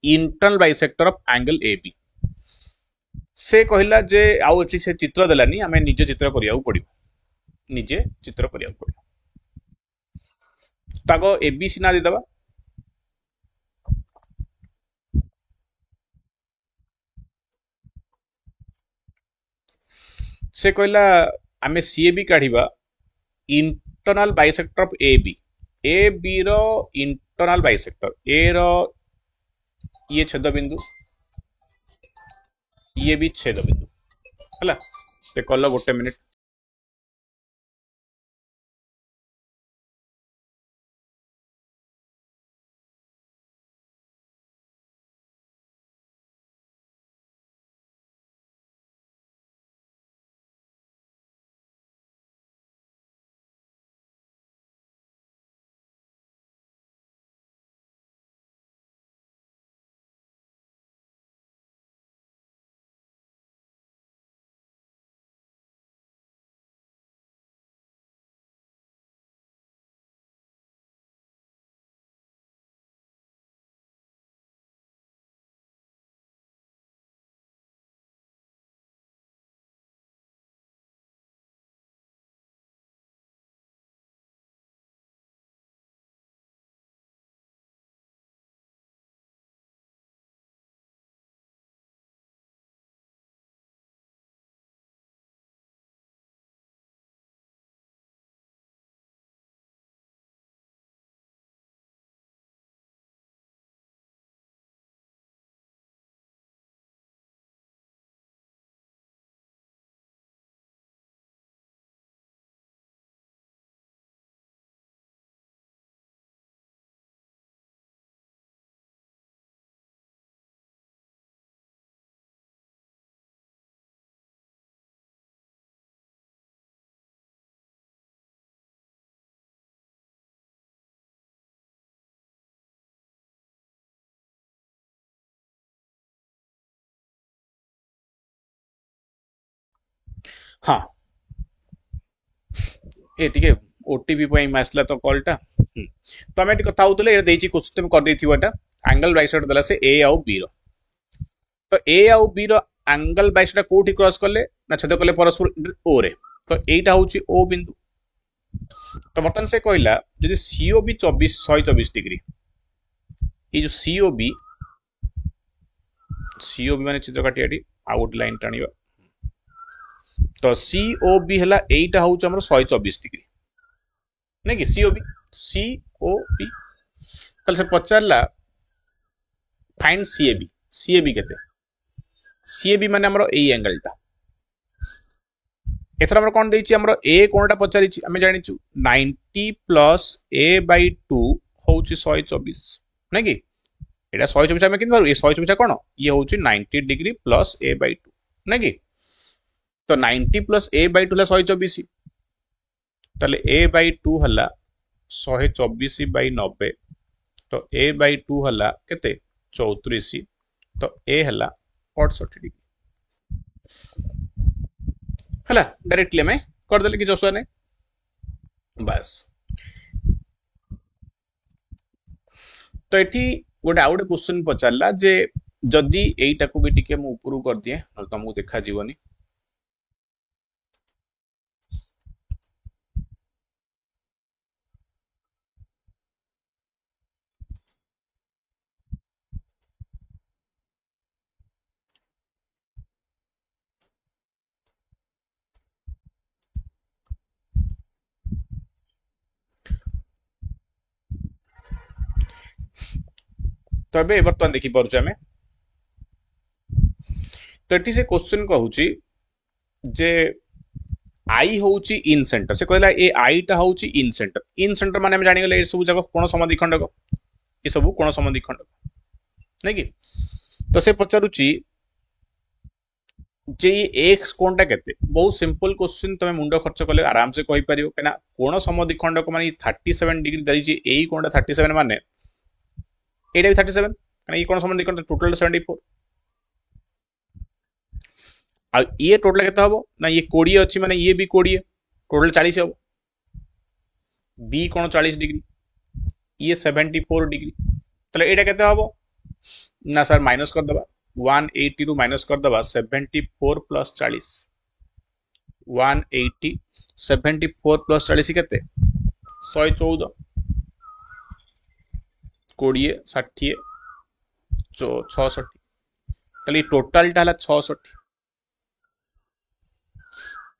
internal bisector of angle AB से कहला जे आउ एटली से चित्र देलानी आमे निजे चित्र करिया पड़िबो निजे चित्र करिया पड़िबो ताको एबीसी ना दे दबा से कहला आमे सीएबी काढिबा internal bisector of A B रो इंटरनल बाइसेक्टर ए रो ये छेद बिंदु ये भी छेद बिंदु है ते कल गोटे मिनिट हाँ ये टिके ओटीपी पे आसला तो कॉलटा तो आम कथा होते क्वेश्चन तुम कर एंगल बाइसेट देला से ए आउ बी रो तो ए आउ बी रो एंगल बाइसेट कोठी क्रॉस कले ना छेद कले परस्पर ओ रे तो एटा होची ओ बिंदु तो बर्तमान से कहला जदि सीओबी 124 डिग्री ये जो सीओबी माने चित्र काटियाटी आउट लाइन टाणिबा तो सीओबी हला एटा होची हमर 124 डिग्री नहीं कि सीओबी तल से पचारला फाइंड सीएबी केते सीएबी माने हमर एई एंगलटा एथरा हमर कोन देछि हमर ए कोनटा पचारिछि हमें जानिछु 90 प्लस a बाय 2 होछि 124 नहीं कि एटा 124 हमें किन बारू ए 124 कोन ये होछि 90 डिग्री प्लस a बाय 2 नहीं कि तो 90 प्लस a बाय 2 ला 124 तले a बाय 2 हला 124 बाय 90 तो a बाय 2 हला केते 34 तो a हला 68 डिग्री हला डायरेक्टली हमें कर देले कि जोसुआ ने बस तो एठी गोटे आउ गोटे क्वेश्चन पचारला जे जदि एइटा को भी टिके मु ऊपर कर दिए न तुमको देखा जीवनी तो एबे बर्तमान देखि पारुछ हमें तो एठी से क्वेश्चन कहूची जे आई होची इन सेंटर से कहला ए आई टा होची इन सेंटर माने हम जानि गेले ए सब जगह कोन समद्विखंडक ये सब कोन समद्विखंडक नहीं कि तो से पचारुची जे एक्स कोनटा केते बहुत सिंपल क्वेश्चन तमे मुंडो खर्च कले आराम से कहि परियो केना कोन समद्विखंडक माने 37 डिग्री दरिची एई कोनटा 37 माने एटा भी 37 काना ये कोन समद्विखंडक टोटल 74 आ ये टोटल केते हबो ना ये 20 अछि माने ये भी 20 टोटल 40 हबो बी कोन 40 डिग्री ये 74 डिग्री तले एटा केते हबो ना सर माइनस कर दबा 180 रु माइनस कर दबा 74 प्लस 40 180 74 प्लस 40 केते 114 20 60 66 तले टोटल टा हला 66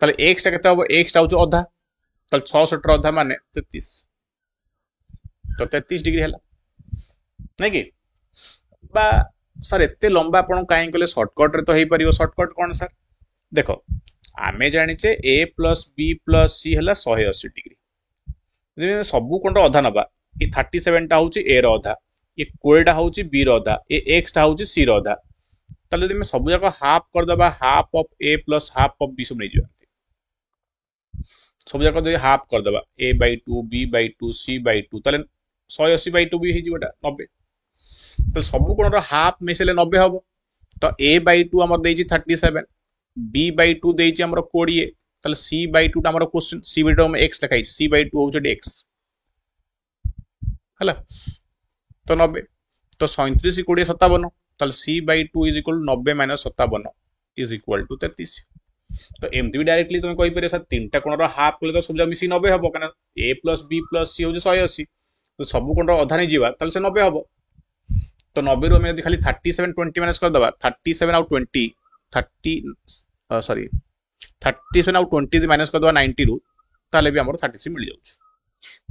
तले एक्स टा केते हबो एक्स टा होचो अधा तले 66 रो अधा माने 33 तो 33 डिग्री हला नहीं कि बा सर एते लंबा आपण काहे कले शॉर्टकट रे तो हेई परियो शॉर्टकट कोन सर देखो आमे जानिचे a plus b plus c हला 180 डिग्री जे सबु कोन अधा नबा ये 37 टा होची a रो अधा ये 20 टा होची b रो अधा ये x टा होची c रो अधा तले जे सब जाक हाफ कर दबा half of a plus half of b सब नै जयंती सब जाक जे हाफ कर दबा a by 2 b by 2 c by 2 तले 180 बाय 2 भी हे जिवटा 90 तो सब कोण हाफ मिसेले 90 हम तो a बाय 2 हमर देछि 37 b बाय 2 देछि हमर 20 तले c बाय 2 हमर क्वेश्चन c बाय 2 हम x लिखाइ c बाय 2 होछ x हला तो 90 तो 37 20 57 तले c by 2 is equal 90 minus 57 is equal to 33 तो एमती भी डायरेक्टली तुम कहि परियो सर तीनटा कोण हाफ कले तो सब जा मिसी 90 हबो कना a plus b plus c होछ 180 तो सब कोण अधा नै जीवा तले से 90 हबो तो 90 रो में खाली 37 20 माइनस कर दबा 37 आउ 20 30 सॉरी 37 आउ 20 माइनस कर दबा 90 रो ताले भी हमर 33 मिल जाउछ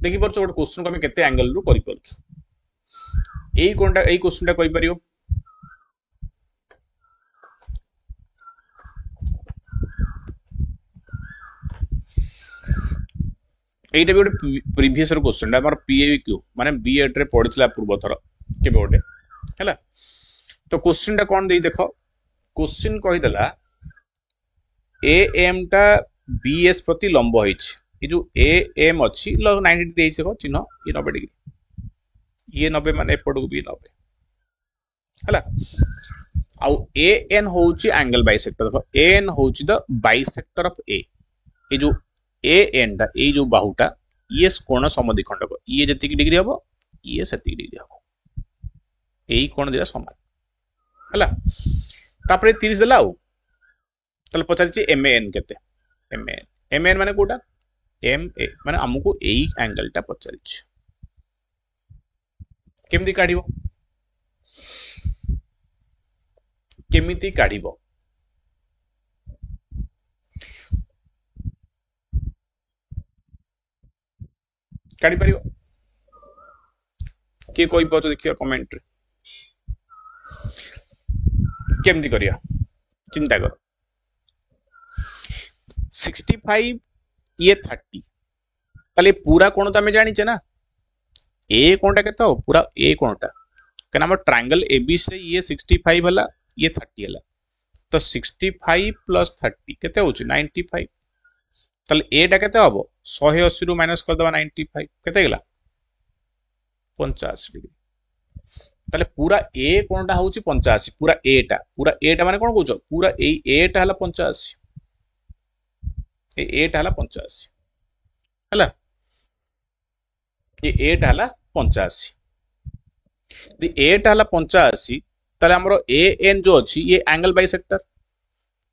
देखि परछ गोटे क्वेश्चन को हम केते एंगल रो करि परछ एई कोनटा एई क्वेश्चनटा कहि परियो एइटा भी गोटे प्रीवियस रो क्वेश्चन हमर पीएक्यू माने बी8 रे पढितला पूर्व थर केबे गोटे हैला तो क्वेश्चन टा कोन देई देखो क्वेश्चन कहि देला ए एम टा बीएस प्रति लंब होइछ ये जो ए एम अछि 90 देइछ देखो चिन्ह ये 90 डिग्री ये 90 माने एपड को भी 90 हैला आउ ए एन होउची एंगल बाइसेक्टर देखो ए एन होउची द बाइसेक्टर ऑफ ए जो ए एन टा ए जो बाहुटा ये कोण समद्विखंडक ये जतिक डिग्री हबो ये सेतिक डिग्री हबो एई कोण दिला समान हला तापरे 30 देला आउ तले पचारची एम एन केते एम एन माने कोटा एम ए माने हमकु एई एंगल टा पचारची केमती काढिबो केमिति काढिबो काढी परिबो के कोई पछ देखियो कमेंट रे केमती करिया चिंता करो 65 ये 30 ताले पूरा कोण तमे जानि छे ना ए कोणटा केतो पूरा ए कोणटा कना हम ट्रायंगल एबीसी ये 65 हला ये 30 हला तो 65 प्लस 30 केते होची 95 ताले ए टा केते हबो 180 रु माइनस कर दबा 95 केते गेला 85 डिग्री ताले पूरा ए कोणटा होची 85 पूरा ए टा माने कोन कहउछो पूरा ए टा हला 85 ए टा हला 85 हला ये ए टा हला 85 दी ए टा हला 85 ताले हमरो ए एन जो अछि ये एंगल बाइसेक्टर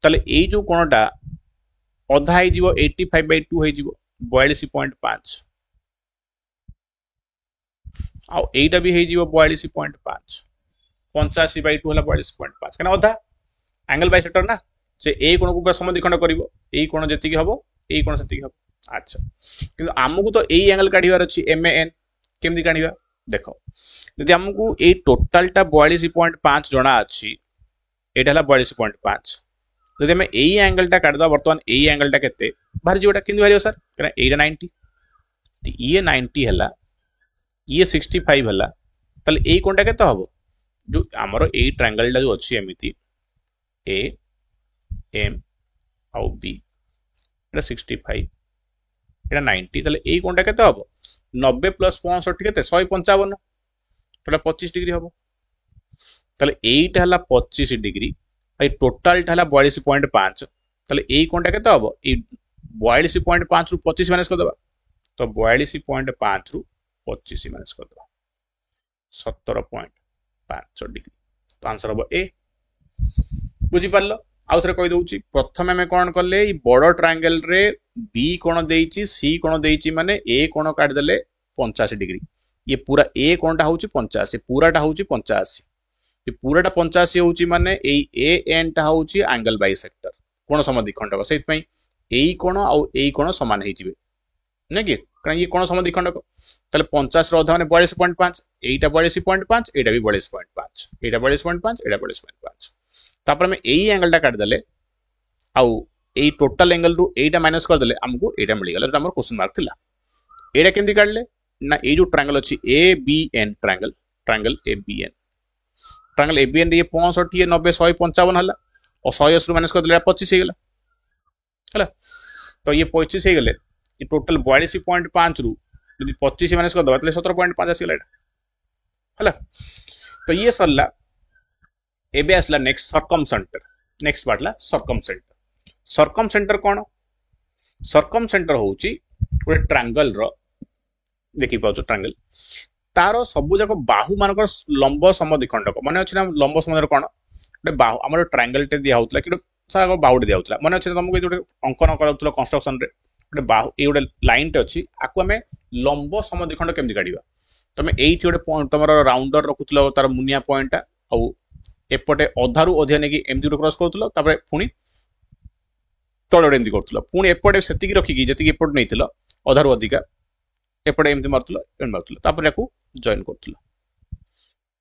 ताले ए जो कोणटा अधा हे जीवो 85/2 हे जीवो 42.5 आ एटा भी हे जीवो 42.5 85/2 हला 42.5 कना अधा एंगल बाइसेक्टर ना से ए कोण को समद्विखंड करिवो ए कोण जति की हबो ए कोण सेति की हबो अच्छा किंतु हमकु तो ए एंगल काढिवार अछि एम एन केमति काढिबा देखो यदि हमकु ए टोटल टा 42.5 जणा अछि एटा हला 42.5 यदि हम ए एंगल टा काढदा वर्तमान ए एंगल टा केते बाहर जोटा किंतु बाहर सर कना एटा 90 ती ये 90 हला ये 65 हला तले ए कोनटा केते हबो जो हमरो ए ट्रायंगल टा जो अछि एमिति ए एम आउ बी एटा 65 एटा 90 तले ए कोनटा केते हबो 90 प्लस 65 केते 155 तले 25 डिग्री हबो तले एटा हला 25 डिग्री ए टोटल टा हला 42.5 तले ए कोनटा केते हबो ए 42.5 रु 25 माइनस कर दबा तो 42.5 रु 25 माइनस कर दबा 17.5 डिग्री तो आंसर हबो ए बुझी पारलो आउ थरे कहि दउची प्रथमे हम कोन करले ई बडो ट्रायंगल रे बी कोण देइची सी कोण देइची माने ए कोण काट देले 85 डिग्री ये पूरा ए कोणटा होची 85 पूराटा होची 85 ये पूराटा 85 होची माने ए एन टा होची एंगल बाइसेक्टर कोण समद्विखंडक सेत पई ए कोण आउ ए कोण समान हे जिवे नै कि कारण ये कोण समद्विखंडक तले 50 रो अधा माने 42.5 एटा 42.5 एटा भी 42.5 एटा 42.5 एटा 42.5 तापर में एई एंगल टा काट देले आउ एई टोटल एंगल रु एटा माइनस कर देले हमको एटा मिल गेला हमर क्वेश्चन मार्क थिला एटा केमति काटले ना ए जो ट्रायंगल अछि A B N triangle A B N ये 65 ये 90 155 हला और 180 रु माइनस कर देले 25 हे गेला हला तो ये 25 हे गेले ये टोटल 42.5 रु यदि 25 माइनस कर दबा तले 17.5 आसी गेला हला तो ये सरला एबे आसला नेक्स्ट सर्कमसेंटर नेक्स्ट बाटला सर्कमसेंटर कोन सर्कमसेंटर होउची गोटे ट्रायंगल रो देखि पाउछ ट्रायंगल तारो सबु जाको बाहु मानकर लंब समद्विखंडक माने अछि ना लंब समद्विखंड कोन गोटे बाहु हमर ट्रायंगल टे दिया होतला कि सारा बाहु दिया होतला माने अछि तुमको गोटे अंकन करतला कंस्ट्रक्शन रे गोटे बाहु ए गोटे लाइन टे अछि आकु हमें लंब समद्विखंड केमति काढिबा तमे एइथि गोटे पॉइंट तमरो राउंडर रखुतला तार मुनिया पॉइंट आ एपटे अधारू अधिया नेकी एमती क्रॉस करथुलो तापर पुनी तळडे एमती करथुलो पुनी एपटे सेतिकी रखिकी जतिकी एपट नैथिलो अधारू अधिका एपटे एमती मारथुलो एंड मारथुलो तापर याकू जॉइन करथुलो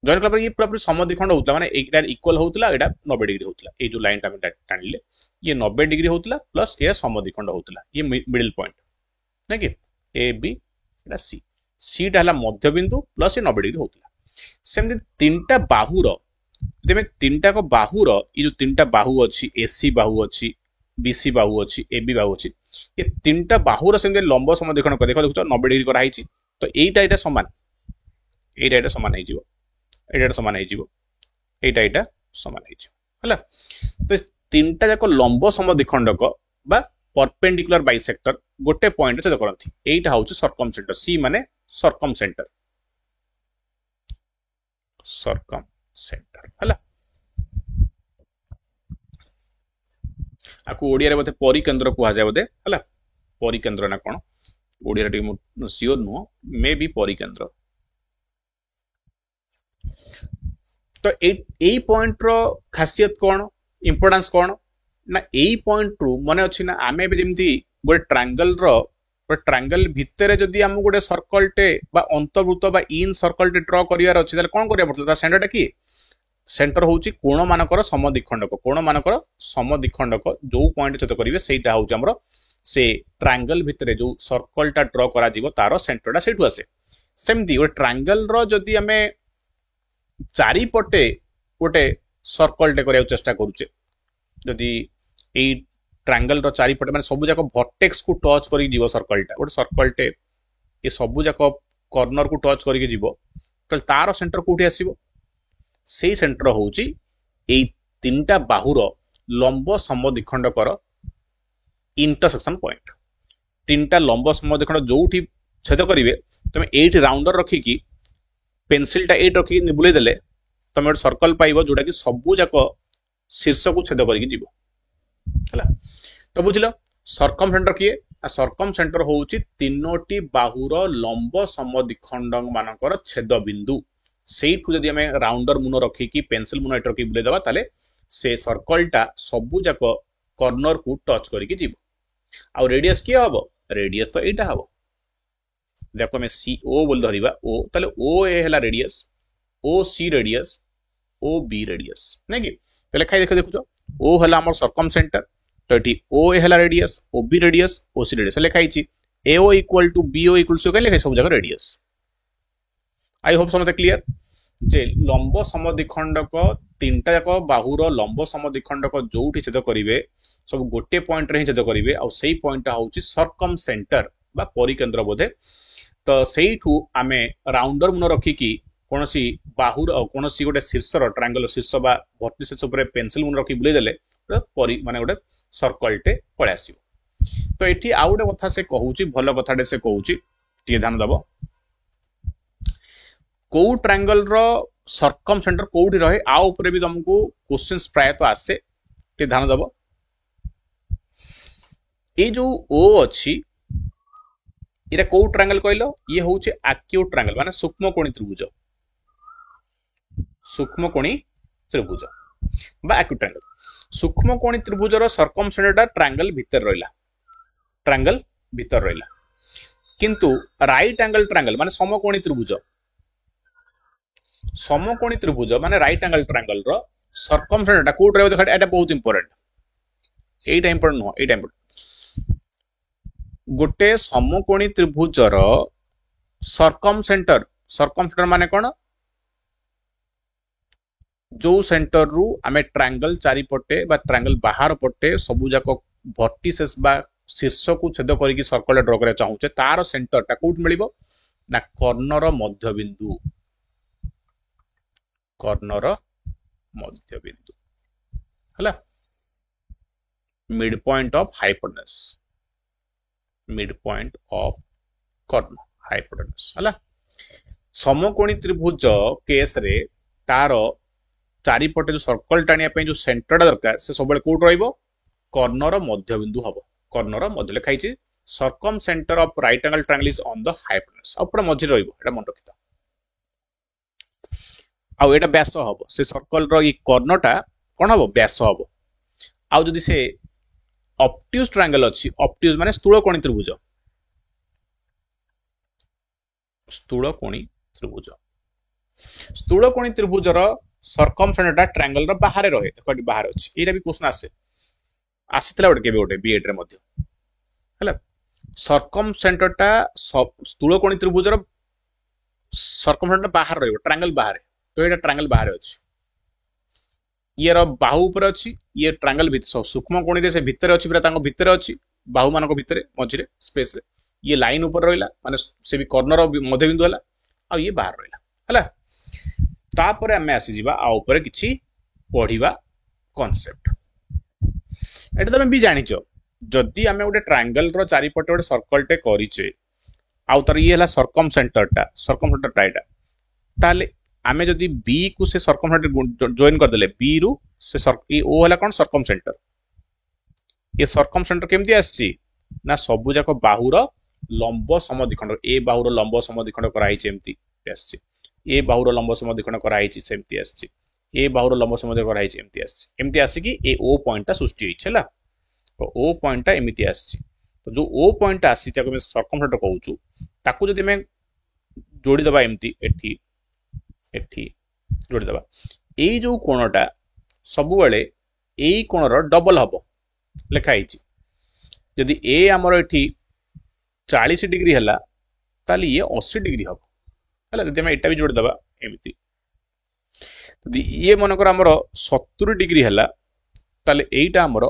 जॉइन करला पर ये पूरा समद्विखंड होतला माने एटा इक्वल होतला एटा 90 डिग्री होतला ए जो लाइन टा हम टाणिले ये 90 डिग्री होतला प्लस ए समद्विखंड होतला ये मिडिल पॉइंट नै कि ए बी एटा सी सी टा हला मध्य बिंदु प्लस ये 90 डिग्री होतला सेमति तीनटा बाहुर तेमे तीनटा को बाहुर ये जो तीनटा बाहु अछि एसी बाहु अछि बीसी बाहु अछि एबी बाहु अछि ये तीनटा बाहुर सेमते लंब समद्विखंड देखो देखो 90 डिग्री करा हिची तो एटा समान एटा समान हे जिवो एटा समान हे जिवो एटा समान हे जिवो है तो तीनटा जाक लंब समद्विखंडक बा परपेंडिकुलर बाइसेक्टर गोटे पॉइंट छेद करती एटा हूँ सर्कम सेंटर सी माने सर्कम सेंटर है आपको ओडिया रे बोधे परिकेंद्र कहा जाए बोधे है परिकेंद्र ना कौन ओडिया रे सियोर नुह मे बी परिकेंद्र तो एई पॉइंट रो खासियत कौन इंपोर्टेंस कौन ना एई पॉइंट रु मन अच्छी ना आमे जमी गोटे ट्रांगल भितर जदि आम गोटे सर्कलटे बा अंतर्भूत बा इन सर्कलटे ड्र करार अच्छे कौन करा पड़ता सेंटरटा किए सेंटर हूँ कोण मानकर समद्विखंडक जो पॉइंट छेद करेंगे सहीटा हूँ आमर से ट्रांगल भितर जो सर्कलटा ड्र करा तार सेंटरटा से आसे सेमती गोटे ट्रांगल जदि आम चारिपटे गोटे सर्कलटे करने चेष्टा करुचे जदि यही ट्रांगल चारिपटे माने सबू जाक वर्टेक्स को टच कर सर्कलटा गोटे सर्कलटे ये सबू जाक कॉर्नर को टच कर तार सेंटर कौटी आसो से सेंटर हूँ तीनटा बाहुर लंब समद्विखंडकर इंटरसेक्शन पॉइंट तीनटा लंब समद्विखंड जो छेद करेंगे तुम ये राउंडर रखिकी पेनसिलटा ये रखिकी बुले देले तुम गोटे सर्कल पाइब जोटा कि सबू जाक शीर्ष को छेद कर तो बुझल सर्कम सेंटर किए सर्कम सेंटर हूँ तीनोटी बाहुर लंब समद्विखंड मानकर छेद बिंदु से जदि आम राउंडर मुन रखिकी पेनसिल मुन ये बुले देवा ताले से सर्कलटा सबू जाक कॉर्नर को टच करके आ रेडियस किए हम रेडियस तो यहाँ हम देखो आम सी ओ बोल धरिबा ओ ताले ओ ए है radius O C radius O B radius नहीं कि तो लिखाई देख देखुच ओ है आम सर्कम सेंटर तो ये ओ ए है radius O B radius O C radius लिखाई A O equal to B O equal to लिखाई सब जगह रेडियस आई होप समझते क्लियर जे लंब समद्विखंडक तीनटा जाक बाहुर लंब समद्विखंडक जो छेद करेंगे सब गोटे पॉइंट रे छेद करेंगे आ से पॉइंट हूँ सर्कम सेंटर बा परिकेंद्र बोधे तो सेठू आम राउंडर मुन रखिकी कौन सी बाहुर कौन सी गोटे शीर्षर ट्रांगल शीर्ष बा भर्टिसेस पेनसिल मुन रखी बुले देले माने गोटे सर्कलटे पलि आस तो ये आउ गोटे कथा से कहूँ भल कथाटे से कहूँ ध्यान दब कौ ट्रांगल सर्कम सेंटर कौटी रहे आ उपरे भी तुमको क्वेश्चन प्रायतः आसे ध्यान दब ये जो ओ अच्छी ये कौ ट्रांगल कहल ये हूँ एक्यूट ट्रांगल माने सूक्ष्मकोणी त्रिभुज बा एक्यूट ट्रांगल सूक्ष्मकोणी त्रिभुजर सर्कम सेंटरटा ट्रांगल भीतर रहिला किंतु राइट एंगल ट्रांगल माने समकोणी त्रिभुज माने राइट एंगल ट्रांगल रो सर्कम सेंटरटा कोट रहबो देखा एटा बहुत इंपोर्टेंट एटा इंपोर्टेंट नो एटा इंपोर्टेंट गोटे समकोणी त्रिभुजर सर्कम सेंटर माने कोन जो सेंटर रु आमे ट्रांगल चारिपटे बा ट्रांगल बाहर पटे सबू जाक भर्टिसेस बा शीर्ष को छेद करके सर्कल ड्र करा चाहूचे तार सेंटरटा कोट मिलिबो ना कॉर्नर मध्यबिंदु हला mid point of corner hypotenuse हला समकोणी त्रिभुज केस रे तार चारिपटे जो सर्कल टाणिया जो सेंटरटा दरकार से सब कौट कॉर्नर मध्यबिंदु हम कॉर्नर मध्य लिखाई circum centre of right angle triangle is on the hypotenuse पूरा मझे मन रखिता आउ एटा व्यास हम से सर्कल रो कॉर्नरटा कौन हम व्यास हम आउ जदि से ऑब्ट्यूज ट्रायंगल अच्छी ऑब्ट्यूज माने स्थूलकोणी त्रिभुजर सर्कम सेंटरटा ट्रायंगल रो बाहर रहे देखो बाहर अच्छी एटा भी क्वेश्चन आसीला गोटे बीएड रे मध्य हला सर्कम सेंटरटा स्थूलकोणी त्रिभुजर सर्कम सेंटर बाहर रहिबो ट्रायंगल बाहर तो ये ट्रायंगल बाहर अच्छी ये बाहु ऊपर अच्छी ये ट्रायंगल सूक्ष्मकोणी रे से भितर अच्छी पूरा भितर अच्छी बाहु मानक भितर मझे स्पेस रे ये लाइन ऊपर रहिला माने से भी कॉर्नर मध्यबिंदु हला आ ये बाहर रहिला हला तापर आमे आसी जिबा आ ऊपर किछि पढिबा कॉन्सेप्ट एटा तमे भी जानिच जदि आमे गोटे ट्रायंगल रो चारिपटे गोटे सर्कल टे करिचे आउ तर ये हला सर्कमसेंटर एटा ताले आमे जदि बी को से सर्कमसेंटर जॉइन कर देले बी रु से ओ हला कोन सर्कमसेंटर ये सर्कमसेंटर केमती आसी ना सबु जाक बाहुर लंब समद्विखंड ए बाहुर लंब समद्विखंड कराई एमती आसी ए बाहुर लंब समद्विखंड कराई सेमती आसी ए बाहुर लंब समद्विखंड कराई एमती आसी कि ए ओ पॉइंट टा सृष्टि होइछला तो ओ पॉइंट टा एमती आसी तो जो ओ पॉइंट टा आसी जाको मैं सर्कमसेंटर कहउछु ताकू जदि मैं जोड़ी दबा एमती एठी एठी जोड़ी दबा एई जो कोणटा सबु बेले एई कोणर डबल हबो लेखा आइछि यदि ए हमर एठी 40 डिग्री हला ताली ये 80 डिग्री हबो हला यदि हम एटा भी जोड़ दबा एमिति यदि ये मनकर हमर 70 डिग्री हला ताले एटा हमर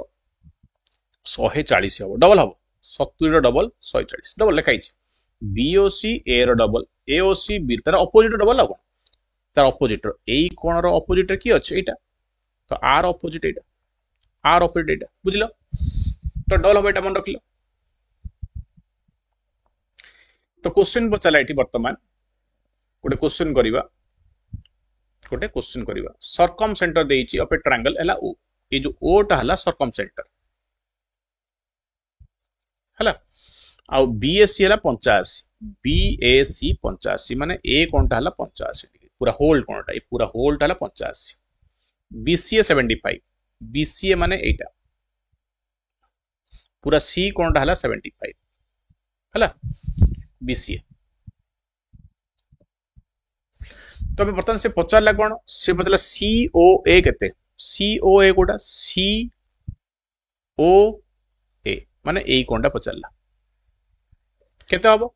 140 हबो डबल हबो 70 रो डबल 140 डबल लेखा आइछि बीओसी ए रो डबल एओसी बी तार ऑपोजिट डबल हबो तार ऑपोजिट एई कोण रो ऑपोजिट की अछि एटा तो are opposite Etah are opposite एटा बुझिलो तो डबल हबो एटा मन रखिलो तो क्वेश्चन पचाला एठी वर्तमान गोटे क्वेश्चन करिवा सर्कम सेंटर देइची ऑफ ए ट्रायंगल हला ओ ए जो ओ टा हला सर्कम सेंटर हला आ बीएससी हला 85 बीएसी 85 माने ए कोणटा हला 85 डिग्री पूरा होल कोणटा ए पूरा होल टा हला 85 बीसीए 75 बीसीए माने एटा पूरा सी कोणटा हला 75 हला बीसीए तो बर्तमान से पचारला कोन से पचला सीओए केते सीओए कोटा सीओए माने एई कोणटा पचारला केते हबो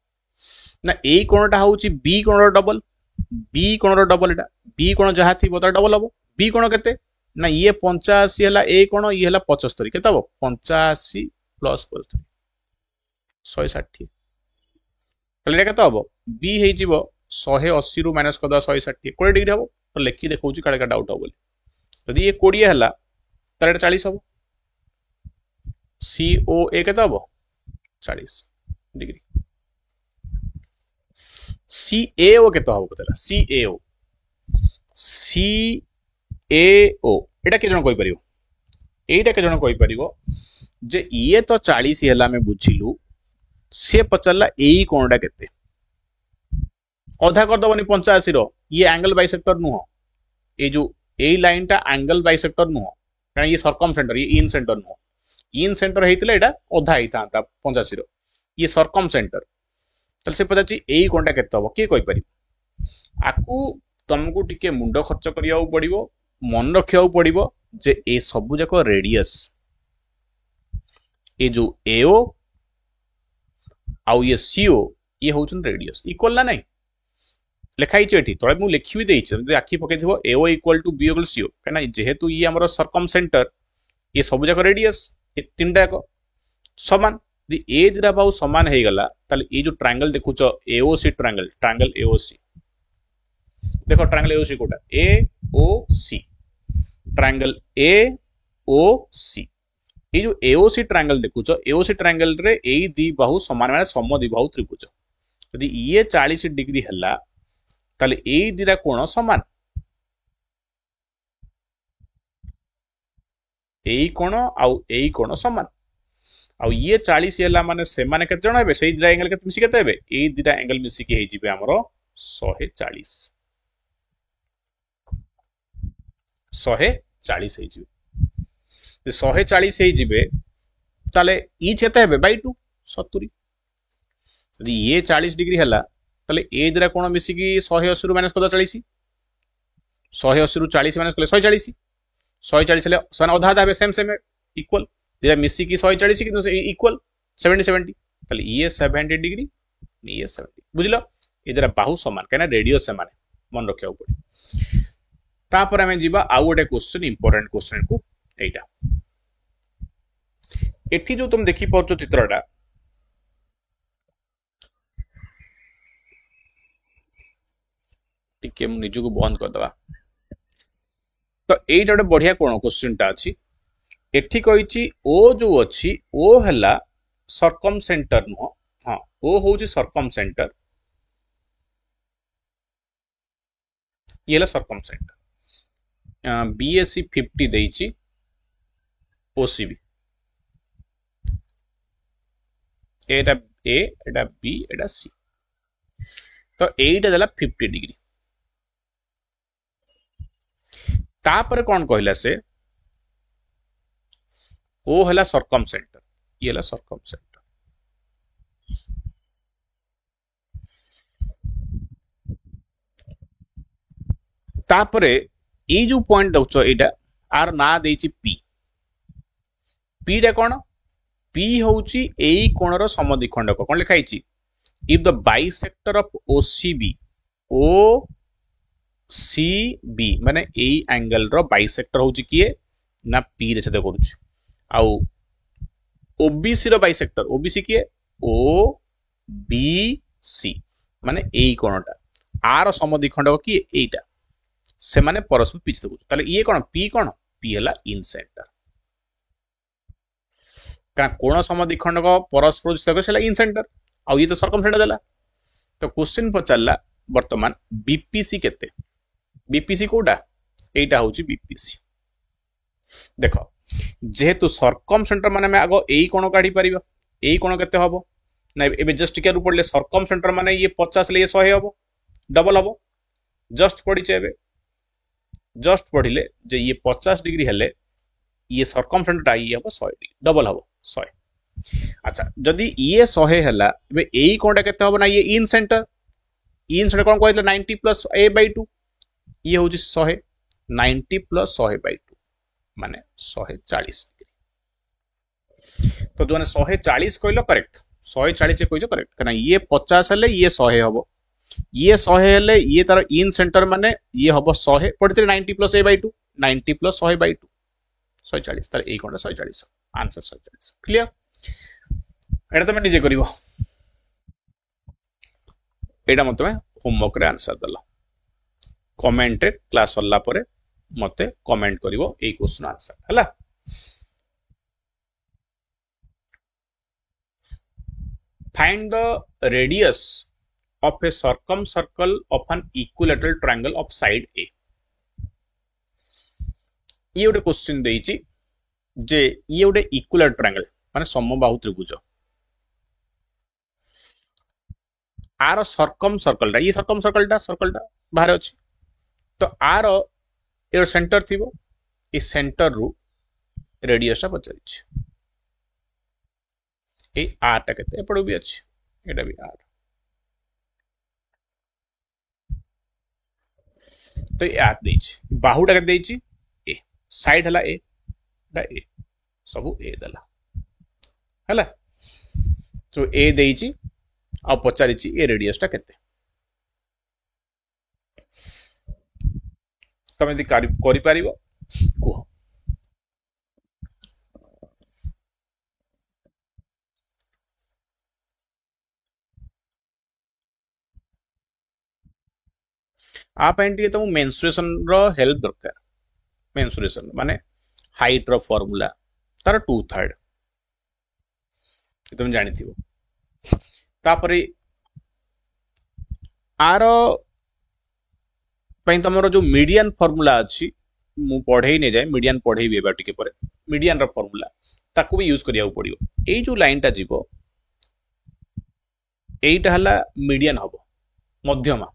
ना एई कोणटा होउची बी कोणर डबल एटा बी कोण जहा थी बता डबल हबो बी कोण केते ना ये 85 हला ए कोण ये हला 75 केते हबो 85 प्लस 75 160 ताले केते हबो बी हे जीवो 180 रु माइनस कर 160 20 डिग्री हबो तो लेखि देखौची काले का डाउट हबो यदि ये 20 हला ताले 40 हबो सीओए केते हबो 40 डिग्री सीएओ केते हबो पतला सीएओ एटा के जण कोइ परिबो एटा के जण कोइ परिबो जे ये तो 40 हला में बुझिलु से पचरला एई कोणडा केते अधा कर दबनी 85 रो ये एंगल बाइसेक्टर नुह ए जो ए लाइन टा एंगल बाइसेक्टर नुह कारण ये सर्कम सेंटर ये इन सेंटर नुह इन सेंटर हेतिला एटा अधा हिता 85 रो ये सर्कम सेंटर तल से पचाची एई कोणडा केते हबो के कोइ परि आकू तुमको टिके मुंड खर्च करियाउ पड़िबो मन रखियाउ पड़िबो जे ए सबु जाको रेडियस ए जो एओ आउ ये सीओ ये होचन रेडियस इक्वल ना नहीं लेखाई एठी तळे मु लिखि भी देइछ जदि आखि पकेथिबो AO equal to B equal to कना जेहेतु ये हमर सर्कम सेंटर ये सब जाक रेडियस ए तीनटा को समान यदि ए दिरा बाहु समान हे गला ताले ए जो ट्रायंगल देखुचो एओसी ट्रायंगल एओसी देखो ट्रायंगल एओसी कोटा A O C triangle A O C ये जो एओसी ट्रायंगल देखुचो एओसी ट्रायंगल रे ए दी बाहु समान माने समद्विबाहु त्रिभुज यदि ये 40 डिग्री हला ताले ए दिरा कोण समान एई कोण आउ एई कोण समान आउ ये 40 हला माने से माने केते जण हेबे सेई दिरा एंगल केते मिसी केते हेबे एई दिरा एंगल मिसी के हे जिबे हमरो 140 हे जिबे 140 हे जिबे ताले ई केते हेबे बाय 2 70 यदि ये 40 डिग्री हला ताले ए दिरा कोण मिसी की 180 रु माइनस कर 40 180 रु 40 माइनस कर 140 ले सन आधा आधा सेम इक्वल दिरा मिसी की 140 किंतु इक्वल 70 ताले ये 70 डिग्री ये 70 बुझलो ए दिरा बाहु समान कहना रेडियस समान मन रखिया पड़ी तापर हमें जीवा आउ गोटे क्वेश्चन इंपोर्टेंट क्वेश्चन को एटा एठी जो तुम देखि पाउछो चित्रटा टिके निजु को बंद कर दवा तो एटा गोटे बढ़िया कोण क्वेश्चन टा अछि एठी कहिछि ओ जो अछि ओ हला सर्कम सेंटर नुह हाँ ओ होउछि सर्कम सेंटर ये हला सर्कम सेंटर बीएससी 50 देइछि ओसीबी एटा ए एटा बी एटा सी तो एटा देला 50 डिग्री तापर कौन कहला से ओ हला सर्कम सेंटर ये हला सर्कम सेंटर तापर ए जो पॉइंट दउछ एटा आर ना देइछि पी पी रे कौन पी होउछि एई कोणर समद्विखंडक कौन लिखा हिछि if the bisector of OCB O C B माने एई एंगल रो बाइसेक्टर होउछि किए ना पी रे छेद करूछि आउ ओबीसी रो बाइसेक्टर ओबीसी किए ओ बी सी माने एई कोणटा आर समद्विखंडक किए एइटा से माने परस्पर पिछे देखु ताले ये कौन पी हला इन सेंटर कारण कोण समद्विखंडक परस्पर से इन सेंटर आ ये तो सर्कम सेंटर देला तो क्वेश्चन पचारला वर्तमान बीपीसी केते बीपीसी कोडा एटा होची बीपीसी देखो जेहेतु सर्कम सेंटर माने मैं आगो एई कोण काढी परिबा एई कोण केते हबो ना एबे जस्ट के रू पड़ले सर्कम सेंटर माने ये 50 ले ये 100 हबो डबल हबो जस्ट पड़ी एबे जस्ट पढ़िले जे ये 50 डिग्री हेले ये सर्कम सेंटर ये हबो 100 डिग्री डबल हबो 100 अच्छा जदि ये 100 हेला एबे एई कोणटा केते हबो ना ये इन सेंटर कोन कहले 90 प्लस a by 2 ये होची 100 90 प्लस 100 by 2 माने 140 डिग्री तो जो 140 कहलो करेक्ट 140 कहजो करेक्ट कना ये 50 हेले ये 100 हबो ये 100 हेले ये तार इन सेंटर माने ये हबो 100 पड़ते 90 plus a by 2 90 plus 100 by 2 140 तार ए कोणटा 140 आंसर 140 क्लियर एटा तमे निजे करिवो एटा मत में होमवर्क रे आंसर दला कमेंट रे क्लास सरला परे मते कमेंट करिवो ए क्वेश्चन आंसर हला find the radius of a circumcircle of an equilateral triangle of side A ये गोटे क्वेश्चन देइछि जे ये गोटे इक्विलेटरल ट्रायंगल माने समबाहु त्रिभुज आर सर्कमसर्कल ये सर्कल बाहर अछि तो आर ए सेंटर थिबो ए सेंटर रु रेडियस पचारिछि ए आर टा केते एपडो भी अछि एटा भी आर तो ये आर देइछि बाहुटा के देइछि ए साइड हला ए दा ए सबु ए दला हला तो ए देइछि आ पचारिछि ए रेडियस टा केते तमे दि करि पारिबो कुह आप तुम मेंसुरेशन रो हेल्प दरकार मेंसुरेशन माने हाइट रो फार्मूला तार 2/3 तुम जानि थिबो तापरे आर पई तमरो जो मीडियन फार्मूला अछि मु पढै नै जाय मीडियन पढै बेबा टिके परे मीडियन रो फार्मूला ताकू भी यूज करिया पड़ियो एई जो लाइन टा जीवो एईटा हला मीडियन हबो मध्यमा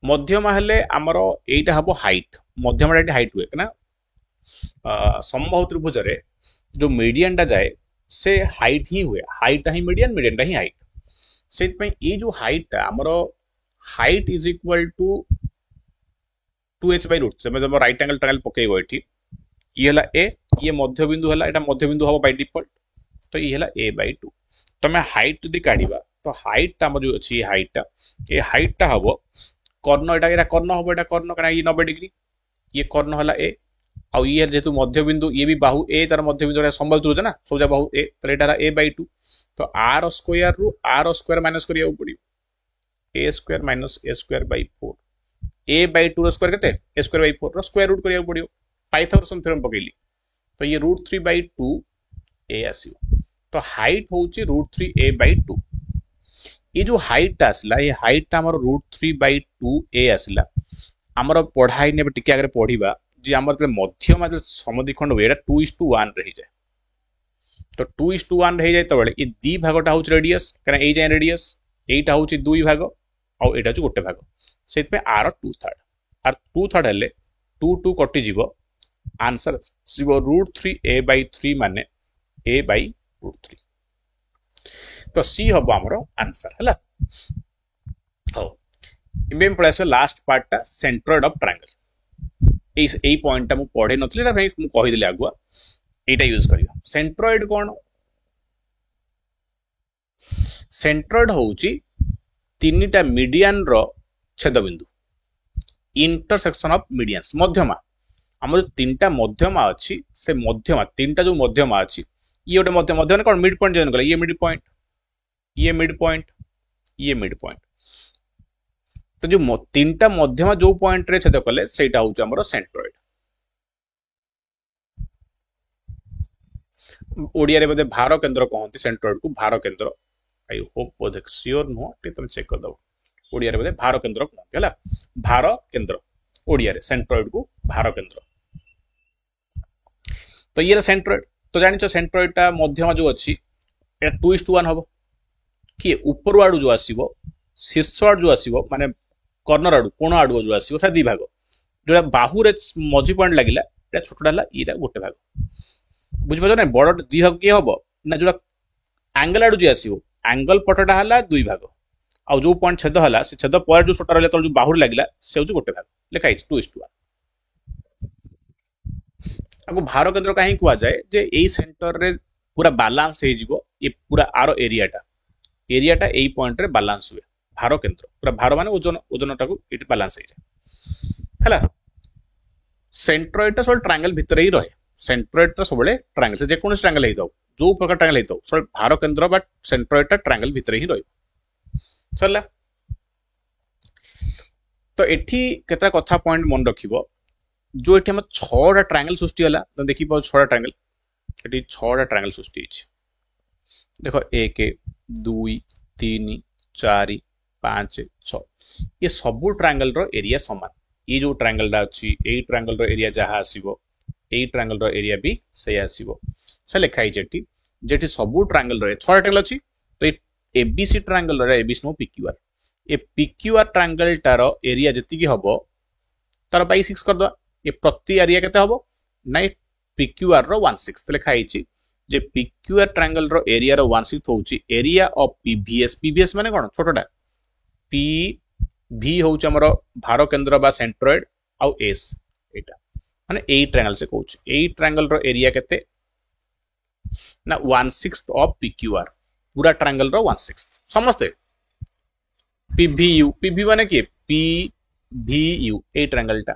मध्यमा हेले आमर एटा हबो हाइट मध्यमा एटा हाइट हुए ना समबाहु त्रिभुज रे जो मीडियन टा जाए से हाइट ही हुए हाइट ही मीडियन टा ही हाइट से पई ए जो हाइट टा आमर height is equal to 2h by √3 तमे जब राइट एंगल ट्रायंगल पकेइबो एठी ये हला ए ये मध्य बिंदु हला एटा मध्य बिंदु हबो बाय डिफॉल्ट तो ये हला a by 2 तमे हाइट जदी काढिबा तो हाइट ता जो अछि हाइट टा हबो कर्ण एटा कर्ण हबो एटा कर्ण कना ये 90 डिग्री ये कर्ण हला ए आ ये जेतु मध्य बिंदु ये भी बाहु ए तार मध्य बिंदु संबल त्रिभुज ना सोजा बाहु ए तो एटा a by 2 तो r स्क्वायर रु r स्क्वायर माइनस करिया पड़ियो a square minus a square by 4 a by 2 square केते a स्क्वायर by 4 रो स्क्वायर रूट करिया पड़ियो पाइथागोरस थ्योरम पकेली तो ये √3 by 2 a आसीयो तो हाइट होउची √3 a by 2 ये जो हाइट आसला ये हाइट हमर √3 by 2 a आसला हमर पढ़ाई ने टिके आगे पढ़िबा जे हमर मध्यमा जो समद्विखंड हुए एटा 2:1 रही जाए तो 2:1 रही जाए तबले ये दी भागटा होउची रेडियस कना ए जाय रेडियस एटा होउची 2 भाग आ एटा जो गोटे भाग सेत पे आर 2/3 आर 2/3 हेले 2 2 कटि जीवो आंसर जीवो √3 a by 3 माने a by √3 तो सी हम हमरो आंसर हला हो इबे पळासो last part centroid of triangle is a point मु पढे नथले ना भाई मु कहि दिले आगुआ एटा यूज करियो सेंट्रोइड कोन सेंट्रोइड होउची तीनटा मीडियन रो छेद बिंदु इंटरसेक्शन ऑफ मीडियंस मध्यमा हमर तीनटा मध्यमा अछि से मध्यमा तीनटा जो मध्यमा अछि ये गोटे मध्य मध्य कोन मिड पॉइंट जन कला ये मिड पॉइंट ये मिड पॉइंट ये मिड पॉइंट तो जो तीनटा मध्यमा जो पॉइंट रे छेद कले सेटा होउछ हमर सेंट्रोइड ओडिया रे बदे भार केंद्र कहंती सेंट्रोइड को भार केंद्र आई होप बोध श्योर नो टे तुम चेक कर दो ओडिया रे बदे भार केंद्र कहंती हला भार केंद्र ओडिया रे सेंट्रोइड को भार केंद्र तो ये सेंट्रोइड तो जानि छ सेंट्रोइड टा मध्यमा जो अछि एटा 2:1 हबो कि ऊपर आडू जो आसीबो शीर्ष आडू जो आसीबो माने कॉर्नर आडू कोण आडू जो आसीबो सा दी भाग जोला बाहु रे मझी पॉइंट लागिला एटा छोटडा ला इरा गोटे भाग बुझ पजो ना बड़ दी भाग के हबो ना जोला एंगल आडू जो आसीबो एंगल पटटा हला दुई भाग आ जो पॉइंट छेद हला से छेद पर जो छोटा रहला तो जो बाहु लागिला से जो गोटे भाग लेखा इच 2:1 आगो भार केंद्र काहे कुआ जाए जे एई सेंटर रे पूरा बैलेंस हे जिवो ये पूरा आरो एरियाटा एई पॉइंट रे बैलेंस हुए भार केंद्र पूरा भार माने ओजनटा को इट बैलेंस हे जाए हला सेंट्रोइड सब ट्रायंगल भितर ही रहे सेंट्रोइड सब ट्रायंगल से जे कोन ट्रायंगल हे दो जो प्रकार ट्रायंगल हे दो सब भार केंद्र बा सेंट्रोइड ट्रायंगल भितर ही रहे चलला तो एठी केतरा कथा पॉइंट मन रखिबो जो एठी हम 6टा ट्रायंगल सृष्टि होला तो देखि पाउ 6टा ट्रायंगल एठी 6टा ट्रायंगल सृष्टि अछि देखो 1 2 3 4 5 6 ये सब ट्रायंगल रो एरिया समान ये जो ट्रायंगल दा अछि एई ट्रायंगल रो एरिया जहा आसीबो एई ट्रायंगल रो एरिया भी से आसीबो से लिखाई जेठी जेठी सब ट्रायंगल रो 6टा ट्रायंगल अछि तो एबीसी ट्रायंगल रो एबीसी नो पीक्यूआर ए पीक्यूआर ट्रायंगल टारो एरिया जति की हबो तार बाय 6 कर दो ये प्रति एरिया केते हबो ना पीक्यूआर रो 1/6 लिखा हिची जे पीक्यूआर ट्रायंगल रो एरिया रो 1/6 होउची एरिया ऑफ पीवीएस माने कोन छोटोटा पी भी होउची हमरो भार केंद्र बा सेंट्रोइड आ एस एटा माने ए ट्रायंगल से कहउची ए ट्रायंगल रो एरिया केते ना 1/6 ऑफ पीक्यूआर पूरा ट्रायंगल रो 1/6 समझते पीवी माने के पीवीयू ए ट्रायंगल टा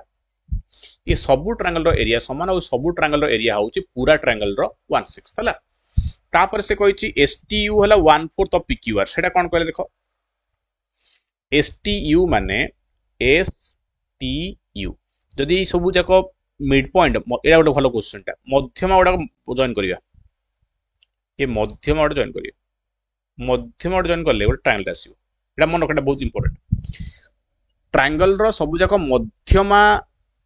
ये सब ट्रायंगल रो एरिया समान और सब ट्रायंगल रो एरिया होउची पूरा ट्रायंगल रो 1/6 हला तापर से कहइची एसटीयू हला 1/4 ऑफ पीक्यूआर सेटा कोन कहले देखो एसटीयू माने एसटीयू जदी सब जाको मिड पॉइंट एटा गोटे भलो क्वेश्चन टा मध्यमा गोटा जॉइन करिया ये मध्यमा गोटा जॉइन करिया मध्यमा गोटा जॉइन करले गोटे ट्रायंगल आसीबो एटा मन रखटा बहुत इंपोर्टेंट ट्रायंगल रो सब जाको मध्यमा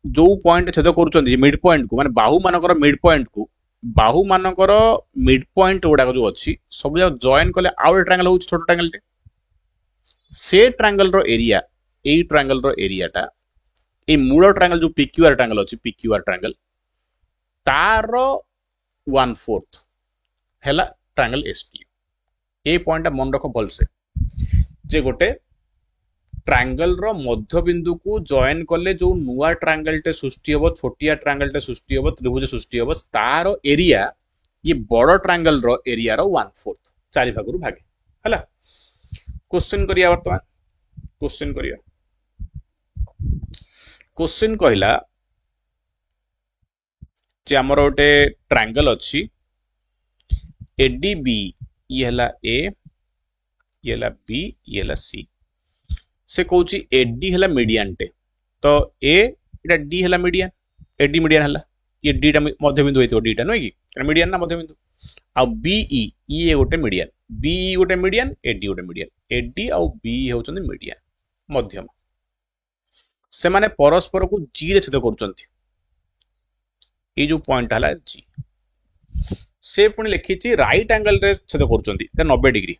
जो पॉइंट छेद करूछन मिड पॉइंट को माने बाहु मानकर मिड पॉइंट को बाहु मानकर मिड पॉइंट गुडा जो अच्छी सब जगह जॉइन कले आउ ट्रायंगल होउछ छोट ट्रायंगल टे से ट्रायंगल रो एरिया ए ट्रायंगल रो एरिया टा ए मूल ट्रायंगल जो पीक्यूआर ट्रायंगल अछि पीक्यूआर ट्रायंगल तार 1/4 हैला ट्रायंगल एसटी ए पॉइंट मन रखो भल से जे गोटे ट्रायंगल रो मध्य बिंदु को जॉइन करले जो नुआ ट्रायंगल टे सृष्टि होबो छोटिया ट्रायंगल टे सृष्टि होबो त्रिभुज सृष्टि होबो तार एरिया ये बड़ ट्रायंगल रो एरिया रो 1/4 चारि भागरु भागे हला क्वेश्चन करिया वर्तमान क्वेश्चन करिया क्वेश्चन कहला जे हमर ओटे ट्रायंगल अछि एडीबी ये हला ए ये हला बी ये हला सी से कहूची एडी हला मीडियन टे तो ए इटा डी है मीडियन, ए डी मीडियन है, ये डीटा मध्यबिंदु होइतो, डीटा नुहे कि मीडियन ना मध्यबिंदु। आ बीई ये गोटे मीडियन, बीई गोटे मीडियन, एडी गोटे मीडियन, एडी आ बीई होचंदी मीडियन मध्यम। से माने परस्पर को जी रे छेद करूचंती, ये जो पॉइंट हला जी। से पुणी लिखिछि राइट एंगल रे छेद करूचंती, एटा 90 डिग्री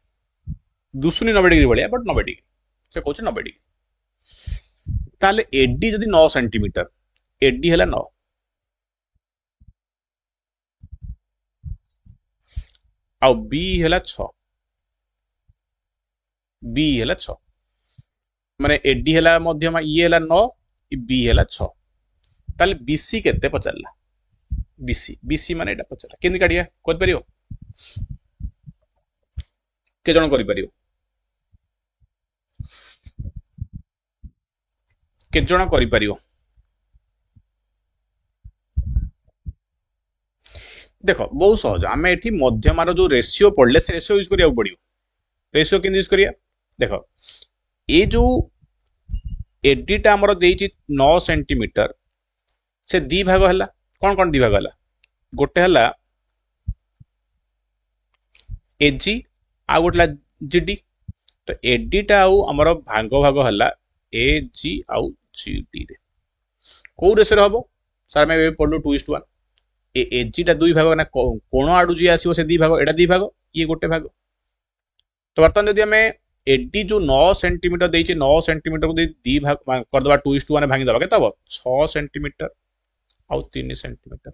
दुसुनी 90 डिग्री भलिया, बट 90 डिग्री से कहउछ 90 डिग्री। ताले एडी जदि 9 सेंटीमीटर, एडी हला 9, आ बी हला 6, बी हला 6 माने एडी हला मध्यम, ये हला 9, बी हला 6। ताले बीसी केते पचारला, बीसी बीसी माने एटा पचारला केंदी काढिया कोइ परियो, के जण करि परियो, के जण करि परियो। देखो बहुत सहज, आम एठी मध्यमार जो रेशियो पढ़ले से रेशियो यूज करिया पड़ियो। रेशियो केंदी यूज करिया, देखो ये जो एडीटा हमर देइछि 9 सेंटीमीटर, से दी भाग हला, कौन कौन दी भाग हला, गोटे हला एजी आ गोटे हला जीडी। तो एडीटा आउ हमर भाग भाग हला एजी आउ जीडी रे, को रेशियो हबो सर मैं पढ़लु 2:1। एजीटा 2 भाग ना कोण आडू जी आसीबो से 2 भाग, एटा 2 भाग, ये गोटे भाग। तो बर्तमान जदि हमें एडी जो 9 सेंटीमीटर देइछि, 9 सेंटीमीटर को 2 भाग कर दबा 2:1 भांगी दबा, केते हबो 6 सेंटीमीटर आउ 3 सेंटीमीटर।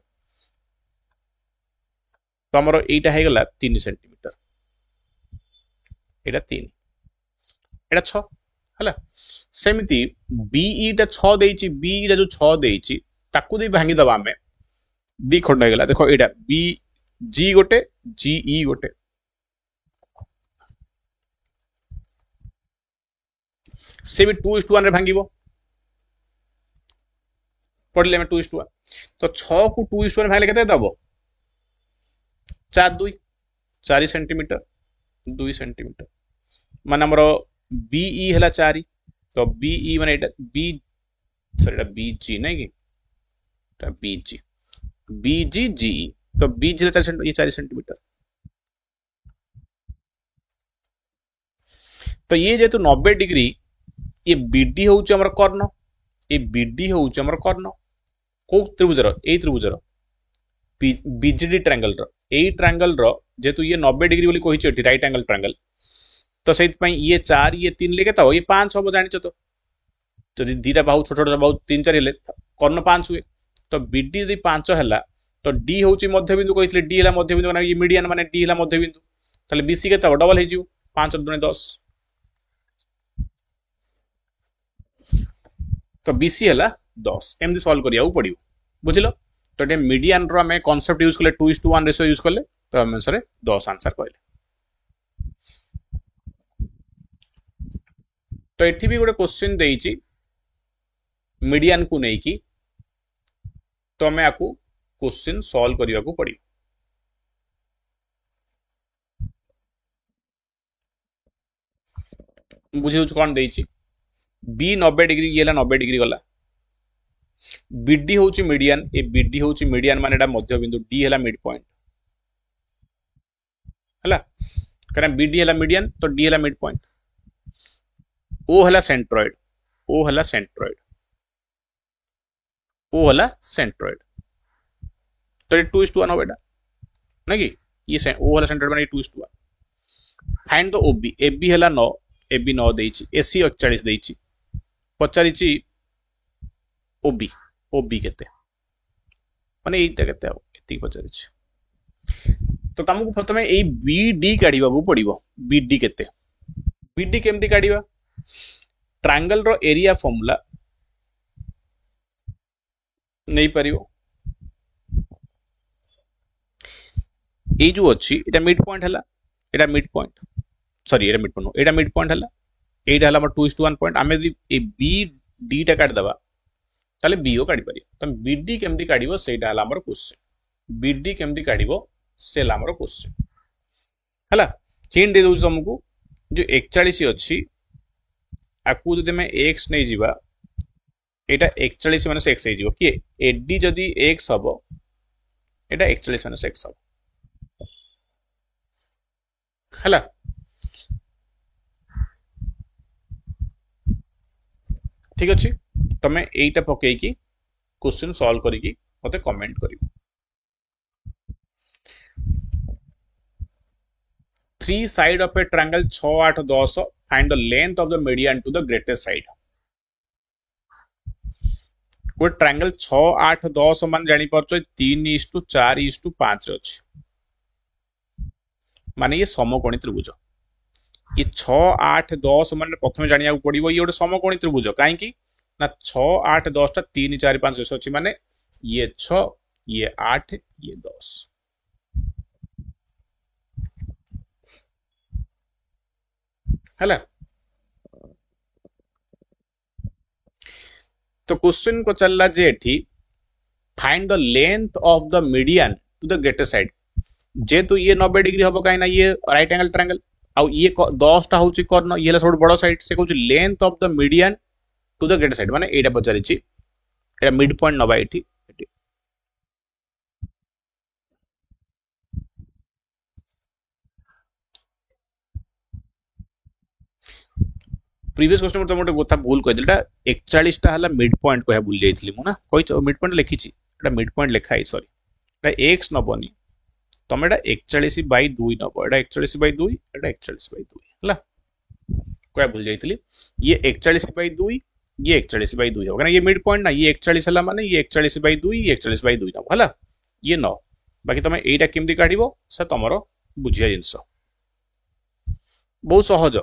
तो हमर एटा हे गला 3 सेंटीमीटर, एटा 3, एटा 6 हला। सेमिति बीई टा 6 देइछि, बीई टा जो 6 देइछि ताकू दे भांगी दबा हमें, दी खंड हो गला। देखो एटा बी जी गोटे, जीई गोटे, से भी 2:1 रे भांगिबो, पढ़ले में 2:1। तो 6 को 2:1 भांगले केते दबो 4 2 4 सेंटीमीटर, 2 सेंटीमीटर माने हमरो बीई हला 4। तो बीई माने एटा बी, सॉरी एटा बीजी नै कि एटा बीजी, बीजी जी। तो बीजी 4 सेंटीमीटर। तो ये जेतु 90 डिग्री, ये बीडी होउछ हमर कर्ण, ये बीडी होउछ हमर कर्ण को त्रिभुजर, ए त्रिभुजर बीजीडी ट्रायंगल रो, ए ट्रायंगल रो जेतु ये 90 डिग्री बोली कहिछ एठी राइट एंगल ट्रायंगल। तो सेति पई ये 4 ये 3 लेके तो ये 5 हो जानिछ। तो जदि दीटा बाहु छोट छोट बाहु 3 4 हेले कर्ण 5 हुए। तो बीडी यदि 5 हला, तो डी होउची मध्यबिंदु कहितले, डी हला मध्यबिंदु माने ये मीडियन माने डी हला मध्यबिंदु। ताले बीसी केते हो डबल हे जिवो 5 दुने 10। तो बीसी हला 10, एमदी सॉल्व करिया पड़ियो, बुझिलो। तो ये मीडियन रो हमें कांसेप्ट यूज करले 2:1 रेशियो यूज करले, तो हम आंसर 10 आंसर कहले। तो एठी भी गोटे क्वेश्चन देइची मीडियन को नहीं की, तो हमें आपको क्वेश्चन सॉल्व करिया को पड़ी। बुझे कौन देइची, बी 90 डिग्री, ये 90 डिग्री गला, बीडी होची मीडियन, ए बीडी होची मीडियन माने एटा मध्य बिंदु, डी हला मिड पॉइंट हला, कारण बीडी हला मीडियन तो डी हला मिड पॉइंट, ओ हला सेंट्रॉइड, ओ हला सेंट्रॉइड, ओ हला सेंट्रॉइड। तो ये 2:1 हो बेटा ना कि ये ओ हला सेंट्रॉइड माने 2:1। फाइंड द ओबी, एबी हला 9, एबी 9 देइची, एसी 41 देइची, पचारिची ओबी, ओबी केते माने एटा केते हो एति पचारिची। तो तमको प्रथमे एई बीडी काढिबा को पड़िबो, बीडी केते, बीडी केमती काढिबा, ट्रायंगल रो एरिया फॉर्मूला नहीं परिबो। ए जो अछि एटा मिड पॉइंट हला, एटा मिड पॉइंट, सॉरी एटा मिड पॉइंट, एटा मिड पॉइंट हला, एटा हला 2:1 पॉइंट। आमे यदि ए बी डी टा काट दबा ताले बी ओ काढी परियो। त बीडी केमती काढिबो सेटा हला हमर क्वेश्चन, बीडी केमती काढिबो सेला हमर क्वेश्चन हला। हिंट दे दोछ हमकु, जो 41 अछि आकु जदि मैं x नै जिबा, एटा 41 माइनस x हे जिवो कि AD जदी x हबो एटा 41 माइनस x हबो हला ठीक अछि तमे एटा पके की क्वेश्चन सॉल्व करिकी मते comment करिवो three side of a triangle 6 8 10 find the length of the median to the greatest side गोटे ट्रायंगल 6 8 10 मान जानी परछो 3:4:5 रे अछि माने ये समकोणी त्रिभुज ये 6 8 10 मान प्रथम जानिया पड़िबो ये गोटे समकोणी त्रिभुज काहे की ना 6 8 10 टा 3 4 5 6 अछि माने ये 6 ये 8 ये 10 हला तो क्वेश्चन को चलला जे एठी find the length of the median to the greatest side जेतु ये 90 डिग्री हबो काई ना ये राइट एंगल ट्रायंगल आ ये 10 टा होची कर्ण ये सब बड़ साइड से कहू length of the median to the greatest side माने एटा पचारि छि एटा मिड पॉइंट नबा एठी प्रीवियस क्वेश्चन तो मोटे गोथा भूल कहि दिलटा 41 टा हला मिड पॉइंट को भूल जाइतली मु ना कहि मिड पॉइंट लिखि छि एटा मिड पॉइंट लिखा है सॉरी एटा x नबनी तमे एटा 41/2 नबो एटा 41/2 एटा 41/2 हला को भूल जाइतली ये 41/2 ये 41/2 हो ना ये मिड पॉइंट ना ये 41 हला माने ये 41/2 ये 41/2 नबो हला ये न बाकी तमे एटा केमती काढिबो से तमरो बुझिया जिंस बहुत सहज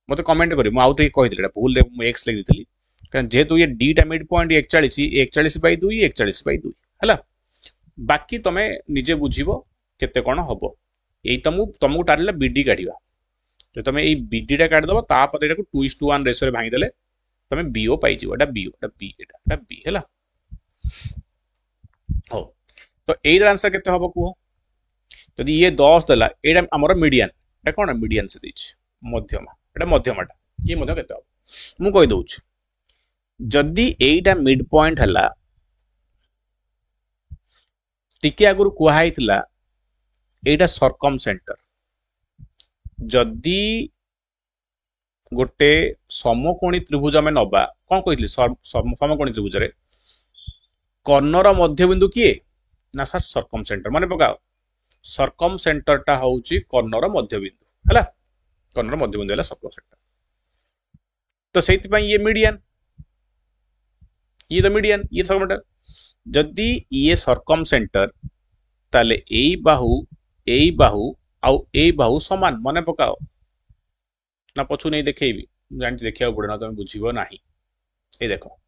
मते कमेंट करी आउ टे कहि दिले भूल रे मु x लिख दितली कारण जेतु ये d टा मिड पॉइंट 41 41/2 41/2 हला बाकी तमे निजे बुझिबो केते कोन हबो एई तमु टारले bd काढिबा तो तमे एई bd टा काढ दबो ता पर एटा को 2:1 रेशियो रे भांगी देले तमे bo पाई जिवो एटा bo एटा b एटा b हला हो तो एई आंसर केते हबो को यदि ये 10 देला एटा हमर मीडियन एटा कोन मीडियन से दैछ मध्यमा एटा मध्यमाटा ये मध्य केते हबो मु कहि दउछ जदि एटा मिड पॉइंट हला टिके आगुर कुहा हैतिला एटा सरकम सेंटर जदि गोटे समकोणी त्रिभुज में नबा कौन कहितली समकोणी त्रिभुज रे कर्णर मध्यबिंदु किए ना सर सरकम सेंटर माने पकाओ सरकम सेंटर टा होउची कर्णर मध्यबिंदु हला कर्णर मध्यबिंदु हला सरकम सेंटर तो सेति पई ये मीडियन ये द मीडियन ये सरकम जदि ये सरकम सेंटर ताले एई बाहु आउ एई बाहु समान माने पकाओ ना पछु नहीं देखेबी जानछि देखिया पड़े ना तुम बुझिबो नाही ए देखो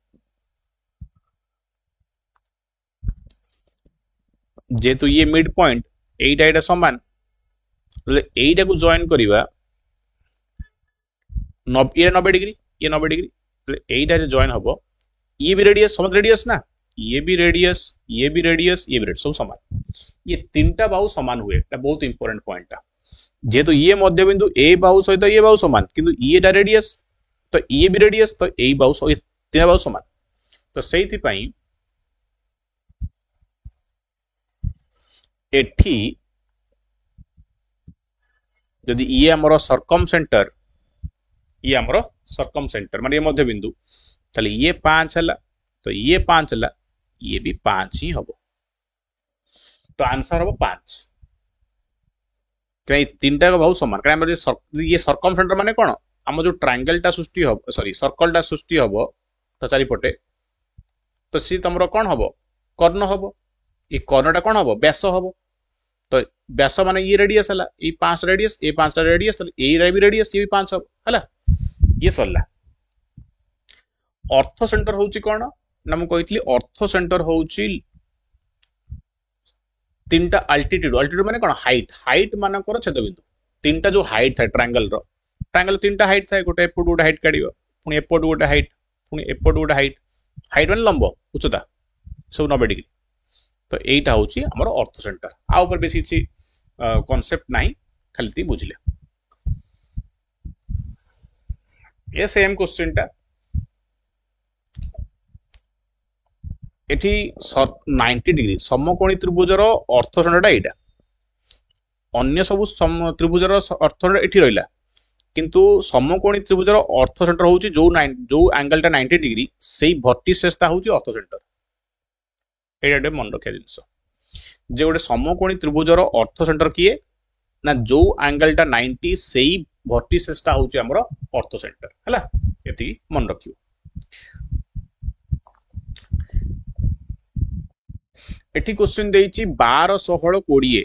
जेतु ये मिड पॉइंट एईटा एटा समान एईटा को जॉइन करिवा 90 डिग्री ये 90 डिग्री एईटा जे जॉइन हबो ये भी रेडियस समझ रेडियस ना ये भी रेडियस ये भी रेडियस ये भी रेडियस सब समान ये तीनटा बाहु समान हुए एटा बहुत इंपोर्टेंट पॉइंट ता जेतु ये मध्यबिंदु ए बाहु सहित ये बाहु समान किंतु ये टा रेडियस तो ये भी रेडियस तो ए बाहु सहित तीन बाहु समान तो सेति पई एठी यदि ये हमरो सरकम सेंटर माने ये मध्यबिंदु ताले ये 5 हला तो ये 5 हला ये भी 5 ही हबो तो आंसर हबो 5 कहीं तीनटा का बहुत समान कहीं ये सरकम सेंटर माने कोन हम जो ट्रायंगल टा सृष्टि हबो सॉरी सर्कल टा सृष्टि हबो तो चारि पटे तो सी तमरो कोन हबो कर्ण हबो ये कर्णटा कोन हबो व्यास हबो तो व्यास माने ये रेडियस हला ये 5 रेडियस ये 5 रेडियस तो ए रे भी रेडियस ये भी 5 हबो हला ये सरला ऑर्थो सेंटर होउची कोन ना मु कहितली ऑर्थो सेंटर होउची तीनटा अल्टीट्यूड माने कोन हाइट मानकर छेदबिंदु तीनटा जो हाइट था ट्रायंगल तीनटा हाइट था गोटे एपट गोटे हाइट काढिबो पुनी एपट गोटे हाइट पुनी एपट गोटे हाइट माने लंब उच्चता सब 90 डिग्री तो एटा होची हमर ऑर्थो सेंटर आ ऊपर बेसी छि कांसेप्ट नाही खाली ती बुझले ये सेम क्वेश्चन टा एठी 90 डिग्री समकोणी त्रिभुजर अर्थसेंटरटा एटा अन्य सब त्रिभुजर अर्थसेंटर एठी रहिला किंतु समकोणी त्रिभुजर अर्थसेंटर होउची जो एंगलटा 90 डिग्री सेही वर्टिसेसटा होउची अर्थसेंटर एटा मन रखिया जिंस जे गोटे समकोणी त्रिभुजर अर्थसेंटर किए ना जो एंगलटा 90 सेही वर्टिसेसटा होउची हमर अर्थसेंटर हला एति मन रखियो एठी क्वेश्चन देइची 12 16 20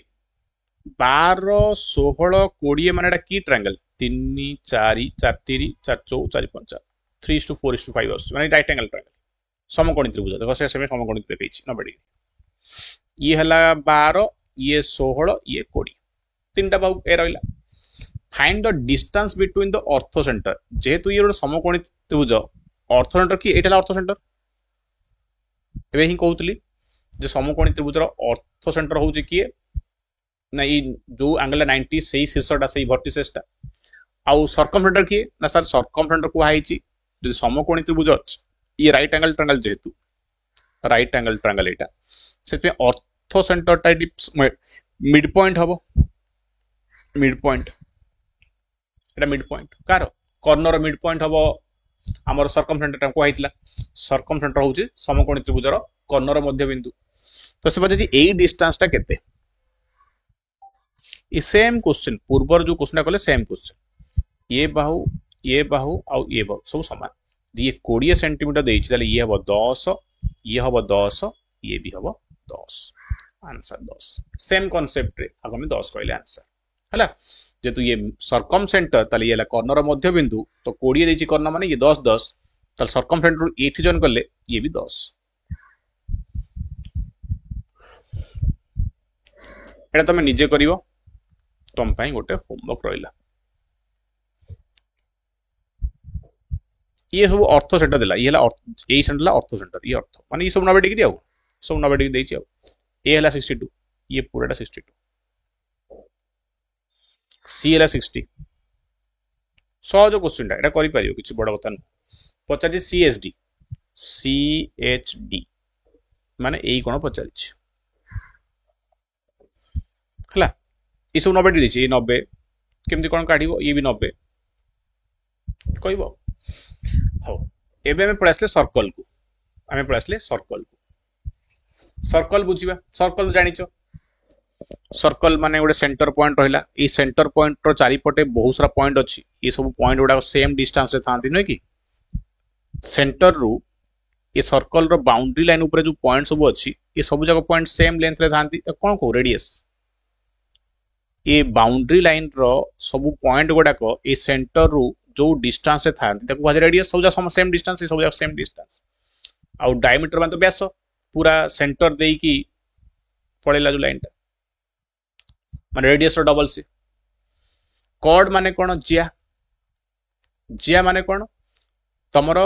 12 16 20 माने एटा की ट्रायंगल 3 4 4 3 4 4 4 5 3:4:5 आस माने राइट एंगल ट्रायंगल समकोणी त्रिभुज देखो से समकोणी देखैछि 90 डिग्री ये हला 12 ये 16 ये 20 तीनटा बाहु ए रहिला find the distance between the orthocentre जेहेतु ये समकोणी त्रिभुज अर्थसेंटर की एटा अर्थसेंटर एबे ही कहउतली जे समकोणी त्रिभुजर अर्थसेंटर होउची किए ना ये जो एंगल 90 सही शीर्षटा सही वर्टिसेसटा आउ सर्कमफरेंटर किए ना सर सर्कमफरेंटर को हाइची जो समकोणी त्रिभुज ये राइट एंगल ट्रायंगल जेहेतु राइट एंगल ट्रायंगल एटा सेते अर्थसेंटरटा मिड पॉइंट हबो मिड पॉइंट एटा mid point car corner mid point हबो हमर सर्कमफरेंटर को हाइतला सर्कमफरेंटर होउची समकोणी त्रिभुजर कॉर्नर मध्य बिंदु तो से बजे ए डिस्टेंसटा केते ये सेम क्वेश्चन पूर्वर जो क्वेश्चन कले सेम क्वेश्चन ये बाहु आउ ये बाहु सब समान ये 20 सेंटीमीटर देइछि ताले ये हबो 10 ये हबो 10 ये भी हबो 10 आंसर 10 सेम कांसेप्ट रे आगो में 10 कहले आंसर हला जेतु ये सर्कम सेंटर ताले ये कॉर्नर मध्य बिंदु तो 20 देइछि कॉर्नर माने ये 10 10 ताले सर्कम सेंटर 8 जन करले ये भी 10 एटा तमे निजे करिवो तुम पाई गोटे होमवर्क रहिला ये सब अर्थ सेंटर देला ये हला ए सेंटर ला अर्थ सेंटर ये अर्थ माने ये सब 90 डिग्री आउ सब 90 डिग्री देछि आउ ए हला 62 ये पूराटा 62 सी हला 60 सहज क्वेश्चन एटा करि परियो किछि बड़ कथा न पचारि सीएचडी माने एई कोन पचारि हला ये सब 90 डिग्री 90 केमती कौन काढ़ ये भी 90 कह हाँ एबे हमें पढ़ाइले सर्कल को आम पढ़ाइले सर्कल बुझा सर्कल जानिच सर्कल माने गोटे सेंटर पॉइंट रहा ये सेंटर पॉइंट रो चारिपटे बहुत सारा पॉइंट अच्छी ये सब पॉइंट गुड़ा सेम डिस्टेंस रे थांती नुहे कि सेंटर रु ये सर्कल रो बाउंड्री लाइन ऊपर जो पॉइंट सब अच्छी ये सब जगह पॉइंट सेम लेंथ रे थांती कौन कहो रेडियस ये बाउंड्री लाइन रो सब पॉइंट गुड़ाक ये सेंटर रु जो डिस्टेंस रे थांती रेडियस सब जगह सेम डिस्टेंस सब जगह सेम डिस्टेंस आउ डायमीटर मान तो व्यास पूरा सेंटर दे की पड़ेला जो लाइन टा माने रेडियस रो डबल सी कॉर्ड माने कोन जिया माने कोन तमरो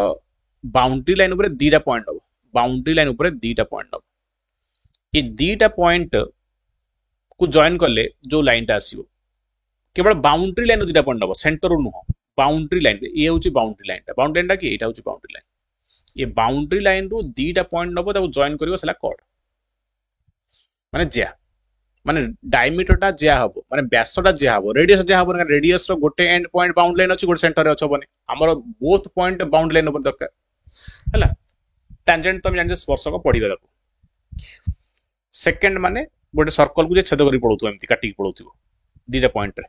बाउंड्री लाइन ऊपर दीटा पॉइंट हो बाउंड्री लाइन ऊपर दीटा पॉइंट हो ये दीटा पॉइंट को जॉइन करले जो लाइन टा आसीबो केवल बाउंड्री लाइन दीटा पॉइंट हो सेंटर नु नुह बाउंड्री लाइन ये होची बाउंड्री लाइन टा कि एटा होची बाउंड्री लाइन ये बाउंड्री लाइन रु दीटा पॉइंट नबो ताको जॉइन करिवो सेला कॉर्ड माने ज्या माने डायमीटर टा ज्या हबो माने व्यासटा ज्या हबो रेडियस ज्या हबो रेडियस रो गोटे एंड पॉइंट बाउंड्री लाइन अछि गोटे सेंटर रे अछि बने हमर बोथ पॉइंट बाउंड्री लाइन ऊपर दरकार हला टैंजेंट तुम जानि स्पर्शक पढिबा दको सेकंड माने गोटे सर्कल को जे छेद करी पडौथु एमती काटी की पडौथु दीटा पॉइंट रे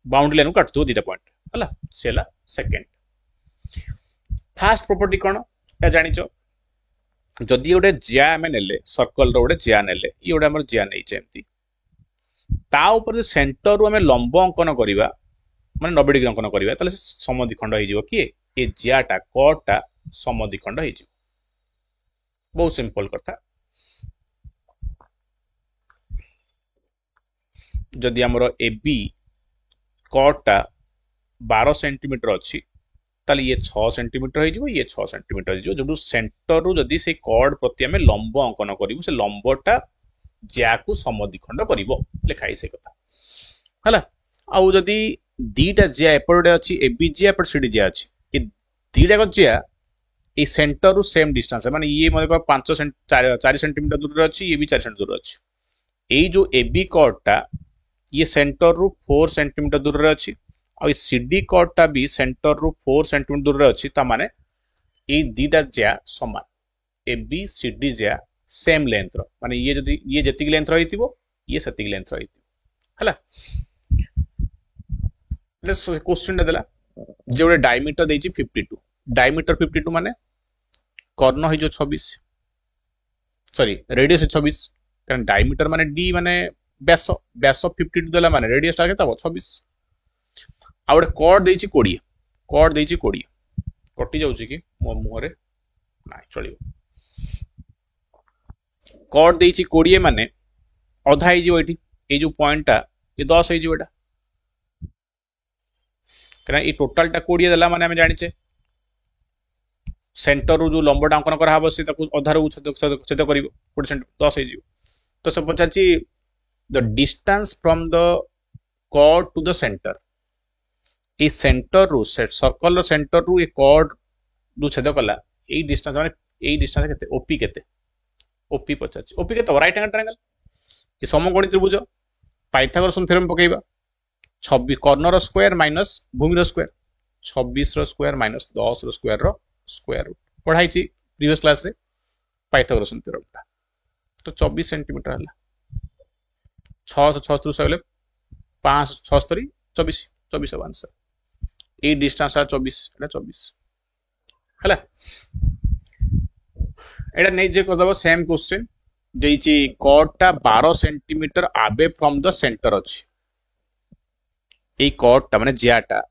बाउंड्री लाइन को काटथु दीटा पॉइंट हला सेला सेकंड फर्स्ट प्रॉपर्टी कोन या जानिचो जदि गोटे जिया आमे नेले सर्कल रो गोटे जिया नेले ये गोटे हमर जिया नै एमती ता ऊपर सेंटर रु आमे लंब अंकन करिबा माने 90 डिग्री अंकन करिबा तले समद्विखंड होई जिवो कि ए जियाटा कॉर्डटा समद्विखंड होई जिवो बहुत सिंपल कथा जदि हमर एबी कॉर्डटा 12 सेंटीमीटर अछि ताले ये 6 सेंटीमीटर होई जिवो ये 6 सेंटीमीटर होई जिवो जदु सेंटर रु जदि से कॉर्ड प्रति आमे लंब अंकन करिवो से लंबटा ज्या को समद्विखंड करिवो लिखाई से कथा हला आउ जदि दीटा ज्या एपटे अछि एबी ज्या एपटे सीडी ज्या अछि ए दीटा को ज्या ये सेंटर रु सेम डिस्टेंस है माने ये मतलब 4 सेंटीमीटर दूर अच्छी ये भी 4 सेंटीमीटर दूर अच्छी ये जो एबी कॉर्ड टा ये सेंटर रु 4 सेंटीमीटर दूर अच्छी और सीडी कॉर्ड टा भी सेंटर रु 4 सेंटीमीटर दूर अच्छी ता माने ये दीटा ज्या समान एबी सीडी ज्या सेम लेंथ रो माने ये जदी ये जति लेंथ रहितिबो ये सति लेंथ रहितिबो हला क्वेश्चन देला जे गोटे डायमीटर देछि 52 डायमीटर 52 माने कर्ण है जो 26 सॉरी रेडियस 26 कारण डायमीटर माने डी माने व्यास व्यास 52 देला माने रेडियस टा केता 26 आ गोटे कॉर्ड देछि 20 कॉर्ड देछि 20 कटि जाउछि कि मो मुहरे नाइ चलिबो कॉर्ड देछि 20 माने अधा है जो एठी ए जो पॉइंट टा ये 10 है जो एटा कारण ये टोटल टा 20 देला माने हम जानिचे सेंटर रु जो लंबटा अंकन करा हबो से ताकू अधार छेद करिवो 10 है जीव तो सब पचाची the distance from the chord to the centre ए सेंटर रु सर्कल रो सेंटर रु ए कॉर्ड रु छेद कला ए डिस्टेंस माने ए डिस्टेंस केते ओपी केते ओपी पचाची ओपी केते राइट एंगल ट्रायंगल ए समकोणी त्रिभुज पाइथागोरस थ्योरम पकेइबा 26 कॉर्नर स्क्वायर माइनस भूमि रो स्क्वायर 26 रो स्क्वायर माइनस 10 रो स्क्वायर रो स्क्वायर रूट पढ़ाई प्रीवियस क्लास रे पाइथागोरस थ्योरम ता तो 24 सेंटीमीटर हला 676 से 576 24 24 आंसर ए डिस्टेंस 24 एटा 24 हला एटा नै जे करदबो सेम क्वेश्चन जेछि कॉर्ड टा 12 centimetre away from the centre अछि ए कॉर्ड टा माने ज्याटा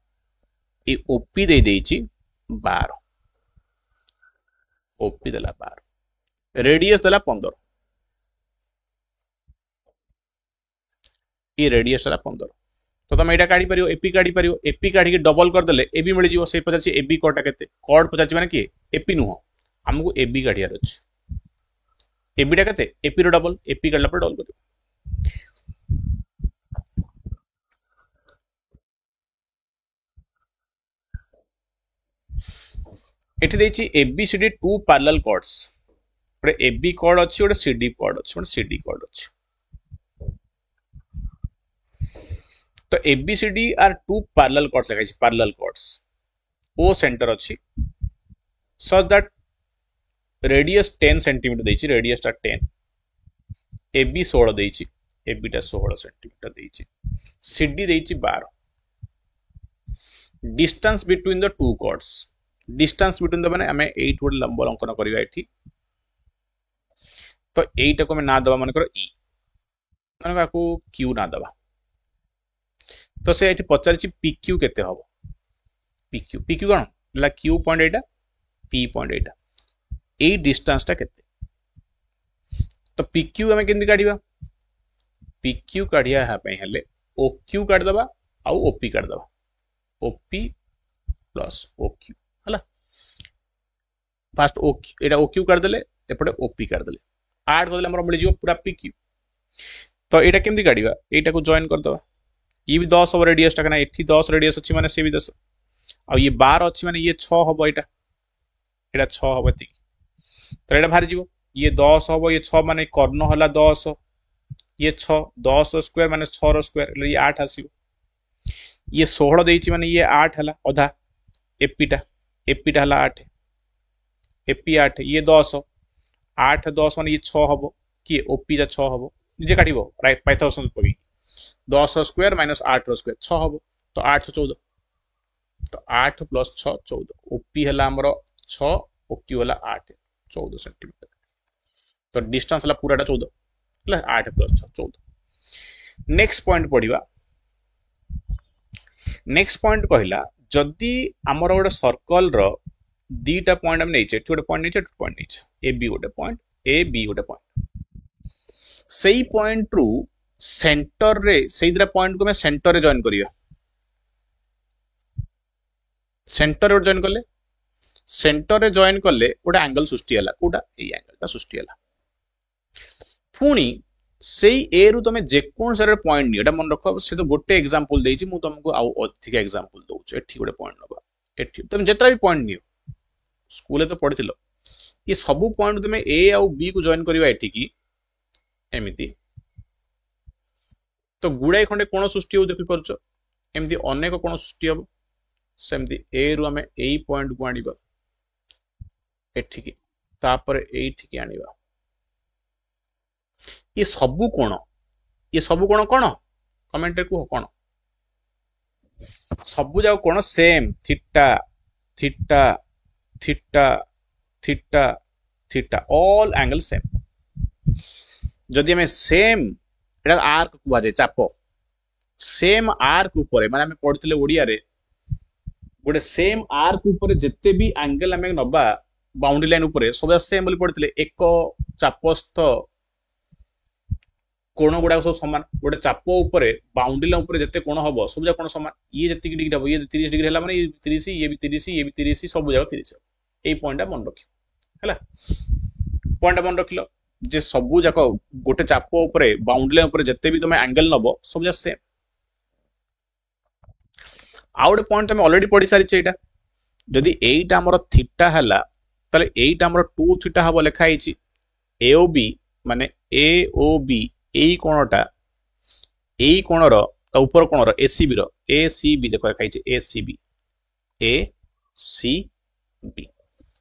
ए ओपी दे देछि 12 ओपी देला 12 रेडियस देला 15 ये रेडियस देला 15 तो तुम एटा काढी परियो एपी काढी के डबल कर देले एबी मिल जिवो से पचाची एबी कॉर्ड केते कॉर्ड पचाची माने की एपी नुह हमको एबी काढियार अछि एबी टा केते एपी रो डबल एपी काढला पर डबल करियो एठी देछि एबीसीडी टू पैरेलल कॉर्ड्स गोटे एबी कॉर्ड अछि गोटे सीडी कॉर्ड अछि गोटे सीडी कॉर्ड अछि तो ABCD are two parallel chords लिखा अछि पैरेलल कॉर्ड्स ओ सेंटर अछि सच दैट रेडियस 10 सेंटीमीटर देछि रेडियस टा 10 एबी 16 देछि एबी टा 16 सेंटीमीटर देछि सीडी देछि 12 distance between the two chords distance between the माने हमें 8 गोटे लंब अंकन करबा एठी तो 8 को में ना दबा मन करो ई माने काकू क्यू ना दबा तो से एठी पचारछि पीक्यू केते हबो पीक्यू पीक्यू कोन ला क्यू पॉइंट एटा पी पॉइंट एटा ए डिस्टेंस टा केते तो पीक्यू हमें केंदी काढिबा पीक्यू काढिया हा पई हले ओक्यू काढ दबा आ ओपी काढ दबा ओपी प्लस ओक्यू हला फास्ट ओक्यू एटा ओक्यू काढ देले एपटे ओपी काढ देले ऐड कर देले हमर मिल जिवो पूरा पीक्यू तो एटा केमदी काढिबा एटा को जॉइन कर दबा ये भी 10 हो रेडियस टा कना एठी 10 रेडियस अछि माने से भी 10 आ ये 12 अछि माने ये 6 होबो एटा 6 होबो ती तो एटा भारी जिवो ये 10 होबो ये 6 माने कर्ण हला 10 ये 6 10 स्क्वायर माने 6 रो स्क्वायर ये 8 आसीबो ये 16 देछि माने ये 8 हला आधा एपीटा हला 8 एपी 8 ये 10 8 10 माने ये 6 होबो कि ओपी जा 6 होबो निजे काटिबो राइट पाइथागोरस पगी 10 स्क्वायर माइनस 8 स्क्वायर 6 होबो तो 8 14 तो 8 प्लस 6 14 ओपी हला हमर 6 ओक्यू हला 8 14 सेंटीमीटर तो डिस्टेंस हला पूराटा 14 हला 8 प्लस 6 14 नेक्स्ट पॉइंट पढिबा नेक्स्ट पॉइंट कहला जदी हमर गोटे सर्कल रो दीटा पॉइंट हम नैचे गोटे पॉइंट नैचे पॉइंट नैचे ए बी गोटे पॉइंट ए बी गोटे पॉइंट सेई पॉइंट रु सेंटर रे सेई दिरा पॉइंट को मैं सेंटर रे जॉइन करिया सेंटर रे जॉइन करले सेंटर रे जॉइन करले गोटे एंगल सृष्टि हला कोटा ए एंगल ता सृष्टि हला पुणी सेई ए रु तमे जेकोन सारे पॉइंट नि एटा मन रखो से तो गोटे एग्जांपल देछि मु तुमको आ अधिक एग्जांपल दउछ एठी गोटे पॉइंट नबा एठी तुम जेतरा भी पॉइंट नियो स्कूल तो पढ़िथिलो ये सब पॉइंट तुम ए आउ बी को जॉइन करवा एठिकी एमिति तो गुड़ाई खंडे कोण सृष्टि हो देखि पारुछ एमती अनेक कोण सृष्टि हम सेमती ए रु आमे एई पॉइंट को आनिबा एठिकी तापर एठिकी आनिबा ये सबु कोण कोण कमेंट रे को कोण सबु जाओ कोण same theta theta theta theta theta all angle same जदि हमें सेम एटा आर्क कुआ जाय चाप सेम आर्क ऊपर माने हमें पढ़िथिले ओडिया रे गोटे सेम आर्क ऊपर जेते भी एंगल हमें नबा बाउंड्री लाइन ऊपर सब सेम बोली पढ़िथिले एक चापस्थ कोण गुडा सब समान गोटे चाप ऊपर बाउंड्री लाइन ऊपर जेते कोण हबो सब जा कोण समान ये जेति डिग्री हबो ये 30 डिग्री हला माने ये 30 ये भी 30 ये भी 30 सब जा 30 एई पॉइंट मन रखि हला पॉइंट मन रखिलो जे सबु जाक गोटे चाप ऊपर बाउंड्री लाइन ऊपर जेते भी तुम एंगल नबो सब जा सेम आउ गोटे पॉइंट तुम ऑलरेडी पढ़ी सारी एटा जदि एटा हमर थीटा हला ताले एटा हमर 2 थीटा हबो लेखा आइची एओबी माने एओबी एई कोणटा एई कोणर ता ऊपर कोणर एसीबी रो एसीबी देखो लेखा आइची एसीबी एसीबी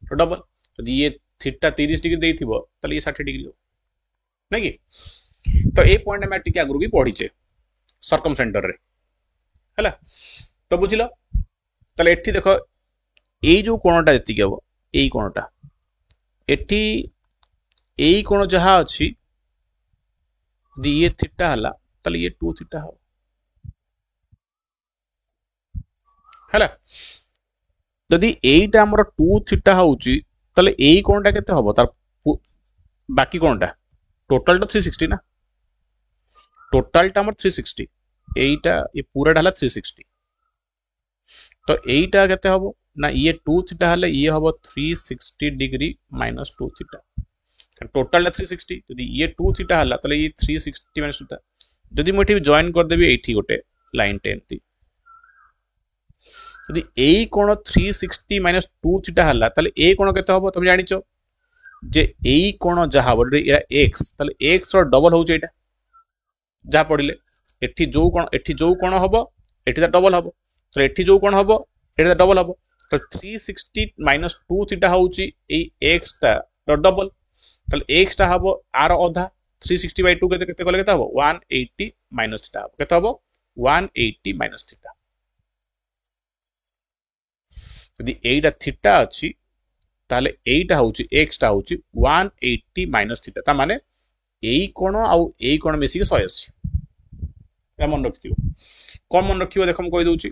तो डबल जदि ये थीटा 30 डिग्री देइथिबो ताले ये 60 डिग्री हो नै कि तो ए पॉइंट में टिके आगु भी पढ़ीचे सर्कम सेंटर रे हला तो बुझिलो ताले एठी देखो एई जो कोणटा जति हबो एई कोणटा एठी एई कोण जहा अछि दी ये थीटा हला ताले ये 2 थीटा हो हला जदि एईटा हमर 2 थीटा होउची ताले एई कोणटा केते हबो तार बाकी कोणटा टोटल तो 360 ना टोटल टा हमर 360 एईटा ये पूरा ढाला 360 तो एईटा केते हबो ना ये 2 थीटा हले ये हबो 360 डिग्री माइनस 2 थीटा टोटल 360 यदि ये 2 थीटा हला तले ये 360 माइनस थीटा यदि मो एठी जॉइन कर देबी एठी गोटे लाइन टेमती यदि एई कोण 360 माइनस 2 थीटा हला तले ए कोण केते हबो तुम जानिचो जे एई कोण जहा बडे एरा x तले x रो डबल होउछ एटा जा पडिले एठी जो कोण हबो एठी ता डबल हबो तो एठी जो कोण हबो एटा डबल हबो तो 360 माइनस 2 थीटा होउची एई x टा डबल ताले x टा हबो आर आधा 360 बाय 2 केते कोले केते हबो 180 माइनस थीटा हबो केते हबो 180 माइनस थीटा यदि एटा थीटा अछि ताले एटा होउची x टा होउची 180 माइनस थीटा ता माने एई कोण आउ एई कोण मिसी के 180 या मन रखिथियो कोन मन रखियो देखम कहि दोउची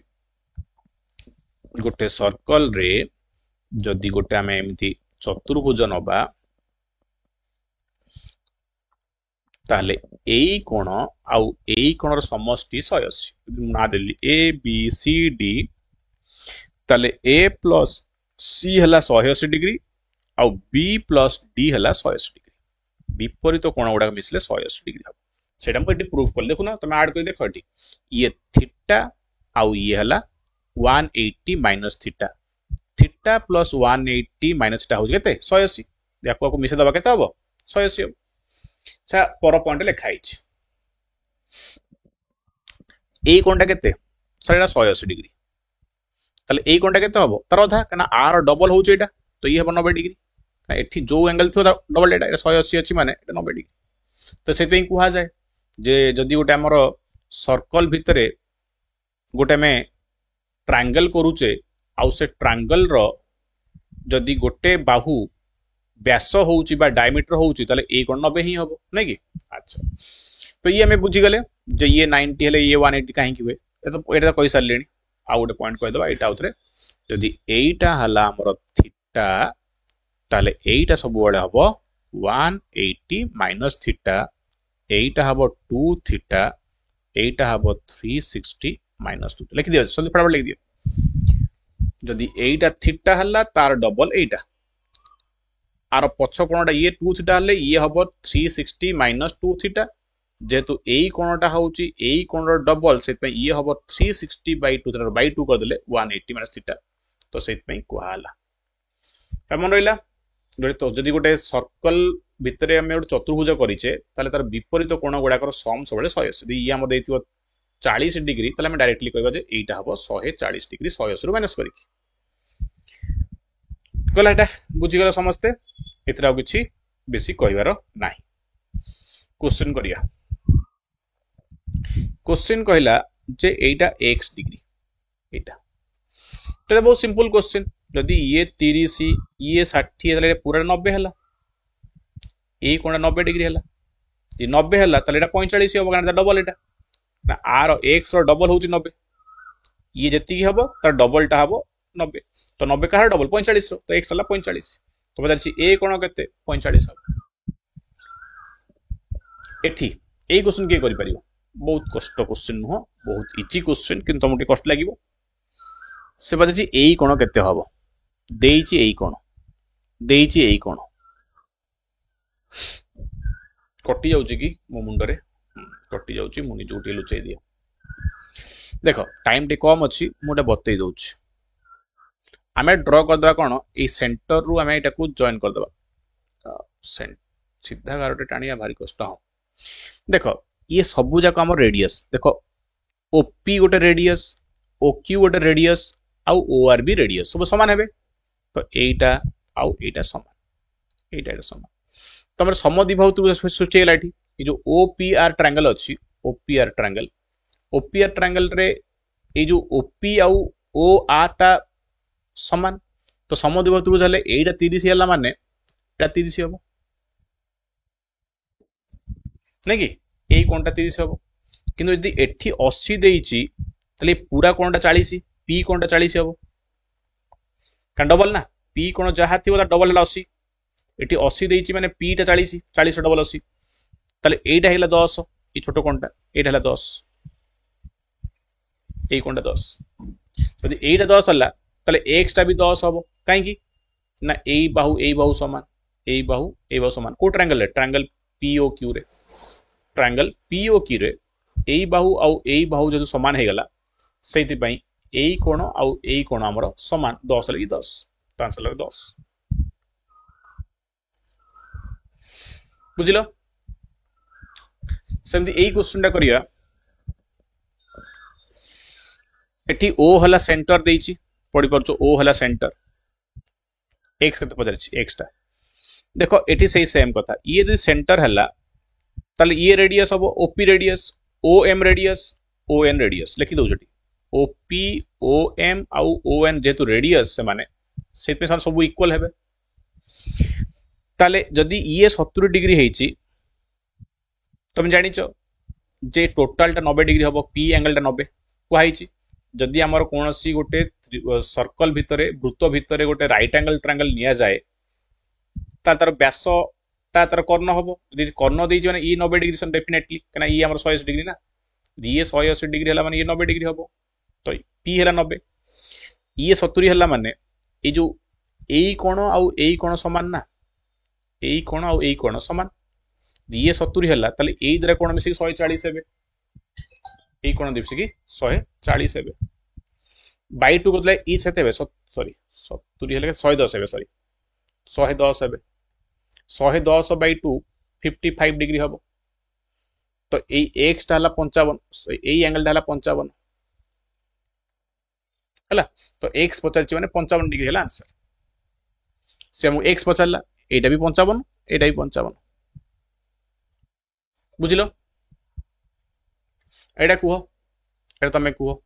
गोटे सर्कल रे जदि गोटे हमें एमती चतुर्भुज नबा ताले एई कोण आउ एई कोणर समष्टि 180 ना देली ए बी सी डी ताले ए प्लस सी हला 180 डिग्री आउ बी प्लस डी हला 180 डिग्री विपरीत कोण गुडा मिसले 180 डिग्री हम सेटा हम एटी प्रूफ कर देखु ना तुम ऐड कर देखो एटी ये थीटा आउ ये हला 180 minus theta theta plus 180 minus theta हो केते 180 देखो को मिसे दबा केते हबो 180 हम सा पर पॉइंट लिखा हिच ए कोणटा केते सर 180 डिग्री ताले ए कोणटा केते हबो तार आधा कना आर डबल होउछ एटा तो ये हबो 90 डिग्री कना एठी जो एंगल थियो डबल एटा 180 अछि माने एटा 90 डिग्री तो से पे कुहा जाय जे जदी गोटे हमर सर्कल भितरे गोटे में ट्रायंगल करूचे आउ से ट्रायंगल रो जदी गोटे बाहु व्यास होउची बा डायमीटर होउची ताले ए कोण 90 ही हबो नै कि अच्छा तो ये हमें बुझी गले जे ये 90 हेले ये 180 काहे कि हुए एटा कहि सारलेनी आ गोटे पॉइंट कहि दबा एटा उतरे जदी एटा हला हमर थीटा ताले एटा सब बळे हबो 180 माइनस थीटा एटा हबो 2 थीटा एटा हबो 360 माइनस 2 लिख दियो जल्दी फटाफट लिख दियो जदी एटा थीटा हला तार डबल एटा आर पछ कोणटा ये 2 थीटा हले ये हबो 360 माइनस 2 थीटा जेतु एई कोणटा होउची एई कोणर डबल सेत पे ये हबो 360 बाय 2 थीटा बाय 2 कर देले 180 माइनस थीटा तो सेत पे कोहाला मन रहा जदि गोटे सर्कल भितर आम गोटे चतुर्भुज करेचे तार विपरीत कोण गुड़ाकर सम सब 180 ये आम 40 डिग्री ताले आम डायरेक्टली कहबा जे एटा हबो 140 डिग्री 180 रु माइनस करिक गला एटा बुझीगला समस्ते एथरा किछि बेसी कहबार नाही क्वेश्चन करिया क्वेश्चन कहला जे एटा x डिग्री एटा तो बहुत सिंपल क्वेश्चन जदि ये 30 ये 60 पूरा 90 है ये कौन 90 डिग्री है ये 90 है 45 हम कारण डबल एटा ना आर एक्स रो डबल हूँ 90 ये जी हम तार डबलटा हम 90 तो 90 कह डबल 45 तो एक्स है 45 तो पचार ए कौन के 45 हम एठी ए क्वेश्चन किए कर बहुत कष्ट क्वेश्चन नुह बहुत इजी क्वेश्चन कि तुमको कष्ट लगे से पचार ए कौन के हम देइछि एई कोण देइछि एई कोण कटि जाउछि कि मो मुंडरे कटि जाउछि मुनि जोटी लुचै दिए देखो टाइम टे कम अछि मोटे बतई दउछि आमे ड्रॉ कर दबा कोन ए सेंटर रु आमे एटा को जॉइन कर दबा सीधा गारटे टाणिया भारी कष्ट हो देखो ये सबु जाक हमर रेडियस देखो ओपी गोटे रेडियस ओक्यू गोटे रेडियस आउ ओआर भी रेडियस सब समान हेबे तो एटा आउ एटा समान एटा समान तमर समद्विबाहु सृष्टि हैला एठी ये जो ओपीआर ट्रायंगल अछि ओपीआर ट्रायंगल रे ए जो ओपी आउ ओआर ता समान तो समद्विबाहु त्रिभुज हले एटा 30 हैला माने एटा 30 हबो नै कि ए कोनटा 30 हबो किंतु यदि एठी 80 देइछि तले पूरा कोनटा 40 पी कोनटा 40 हबो कारण डबल ना पी कोण जहाँ थी डबल है 80 ये 80 देइछि माने पी टा 40 40 डबल 80 ताले एटा हैला 10 ये छोटो कोनटा एटा हैला 10 ए कोनटा 10 यदि एटा 10 हला ताले एक्स टा भी 10 हबो काहे कि ना ए बाहु समान को ट्रायंगल है ट्रायंगल पीओक्यू रे ए बाहु आउ ए बाहु जदि समान हे गला सेति पई ए कोण आउ ए कोण हमर समान 10 लगी 10 आंसर लगे 10 बुझिलो सेमती एई क्वेश्चन टा करिया एठी ओ हला सेंटर देइछि पढि परछो ओ हला सेंटर एक्स कते पचारछि एक्स टा देखो एठी सही सेम कथा ये यदि सेंटर हला ताले ये रेडियस हबो OP radius OM radius ON radius लिखि दउ जटी ओपी ओएम आउ ओएन जेतु रेडियस से माने सेत पे सब इक्वल हेबे ताले जदि ये 70 डिग्री हेछि तुम जानिचो जे टोटल टा 90 डिग्री हबो पी एंगल टा 90 को हाइछि जदि हमर कोनोसी गोटे सर्कल भितरे वृत्त भितरे गोटे राइट एंगल ट्रायंगल निया जाए तार व्यास तार कर्ण हबो यदि कर्ण देइछि माने ई 90 डिग्री सन डेफिनेटली कना ई हमर 180 डिग्री ना ये 180 डिग्री हला माने ये 90 डिग्री हबो तो पी है 90 ये 70 है माने ये जो यही कोण आउ यही कोण समान ना यही कोण आउ यही कोण समान ये 70 है ताले यही द्वारा कोण मिसिक 140 हेबे यही कोण मिसिक 140 हेबे बाय 2 कोतले ई छते हेबे सॉरी 70 हेले 110 हेबे सॉरी 110 हेबे 110 बाय 2 55 डिग्री हबो तो यही एक्स टा हला 55 यही एंगल टा हला 55 है तो एक्स पचार माने 55 डिग्री है आंसर से हमको एक्स पचारा एटा भी 55 एटा भी 55 बुझिलो एटा कुह एटा तमे कुह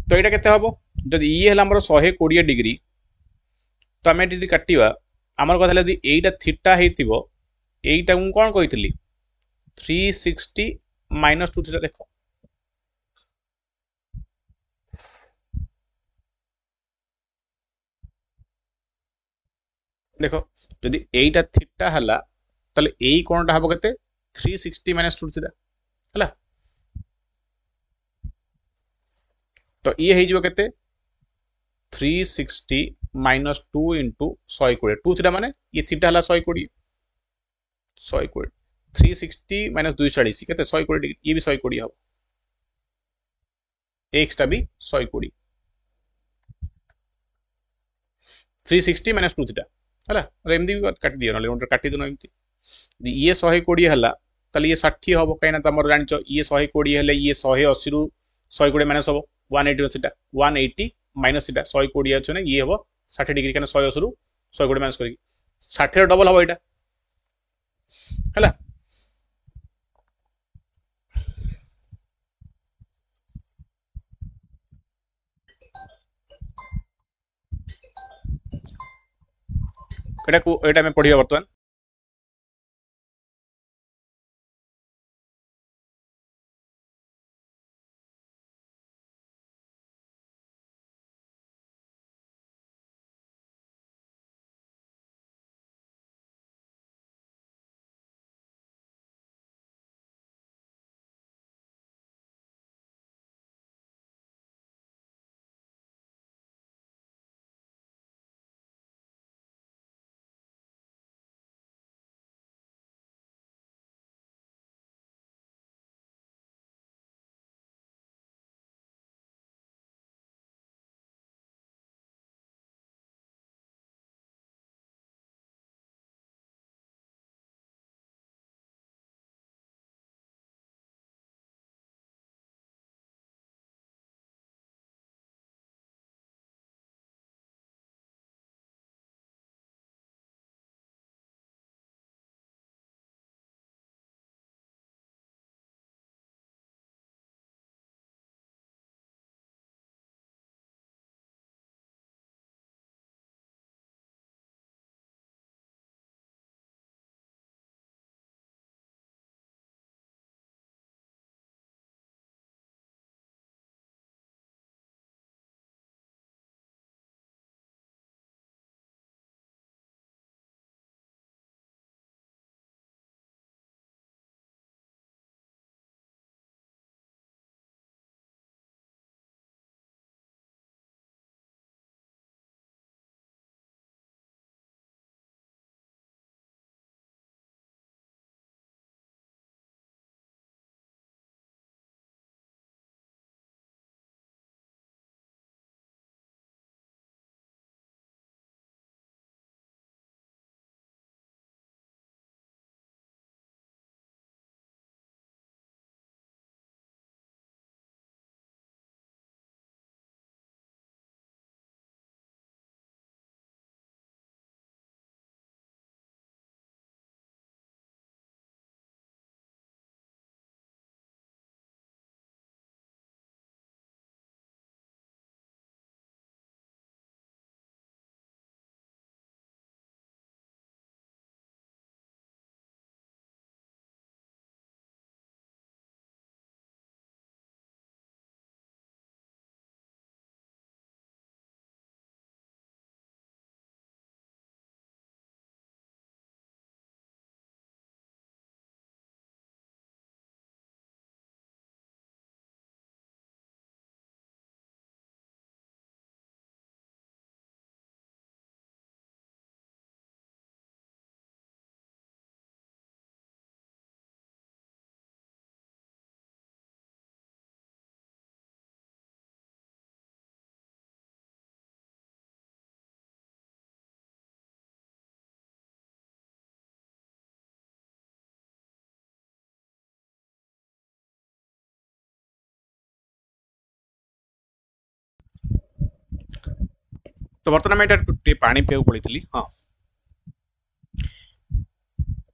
तो यहाँ केते हम जदि ये है 120 डिग्री तो आम जी काटा आमर कथा यदि यहीटा थीटा हो यहीटा मुझे कौन कही 360 माइनस 2 थीटा देख देख जदि यहीटा थीटा है ताले यही कोणटा हम के 360 माइनस 2 थीटा है तो ये हो के 360 माइनस 2 इंटू 120 2 थीटा माने ये थीटा है 120 120 360 माइनस 240 के 120 डिग्री ये भी 120 हम एक्स टा भी 120 360 माइनस 2 थीटा है एमती भी काटी दियो ना काटी देन एमती ये 120 है ताले ये 60 हम कहीं तुम जान ये 120 है ये 180 रु 120 माइनस हम 180 थीटा 180 माइनस थीटा 120 अच्छे ना ये हम 60 डिग्री क्या 180 रु 120 माइनस कर 60 डबल हम यहाँ है एटा पढ़िया बर्तमान तो बर्तमान मैं पानी पीवा पड़ी हाँ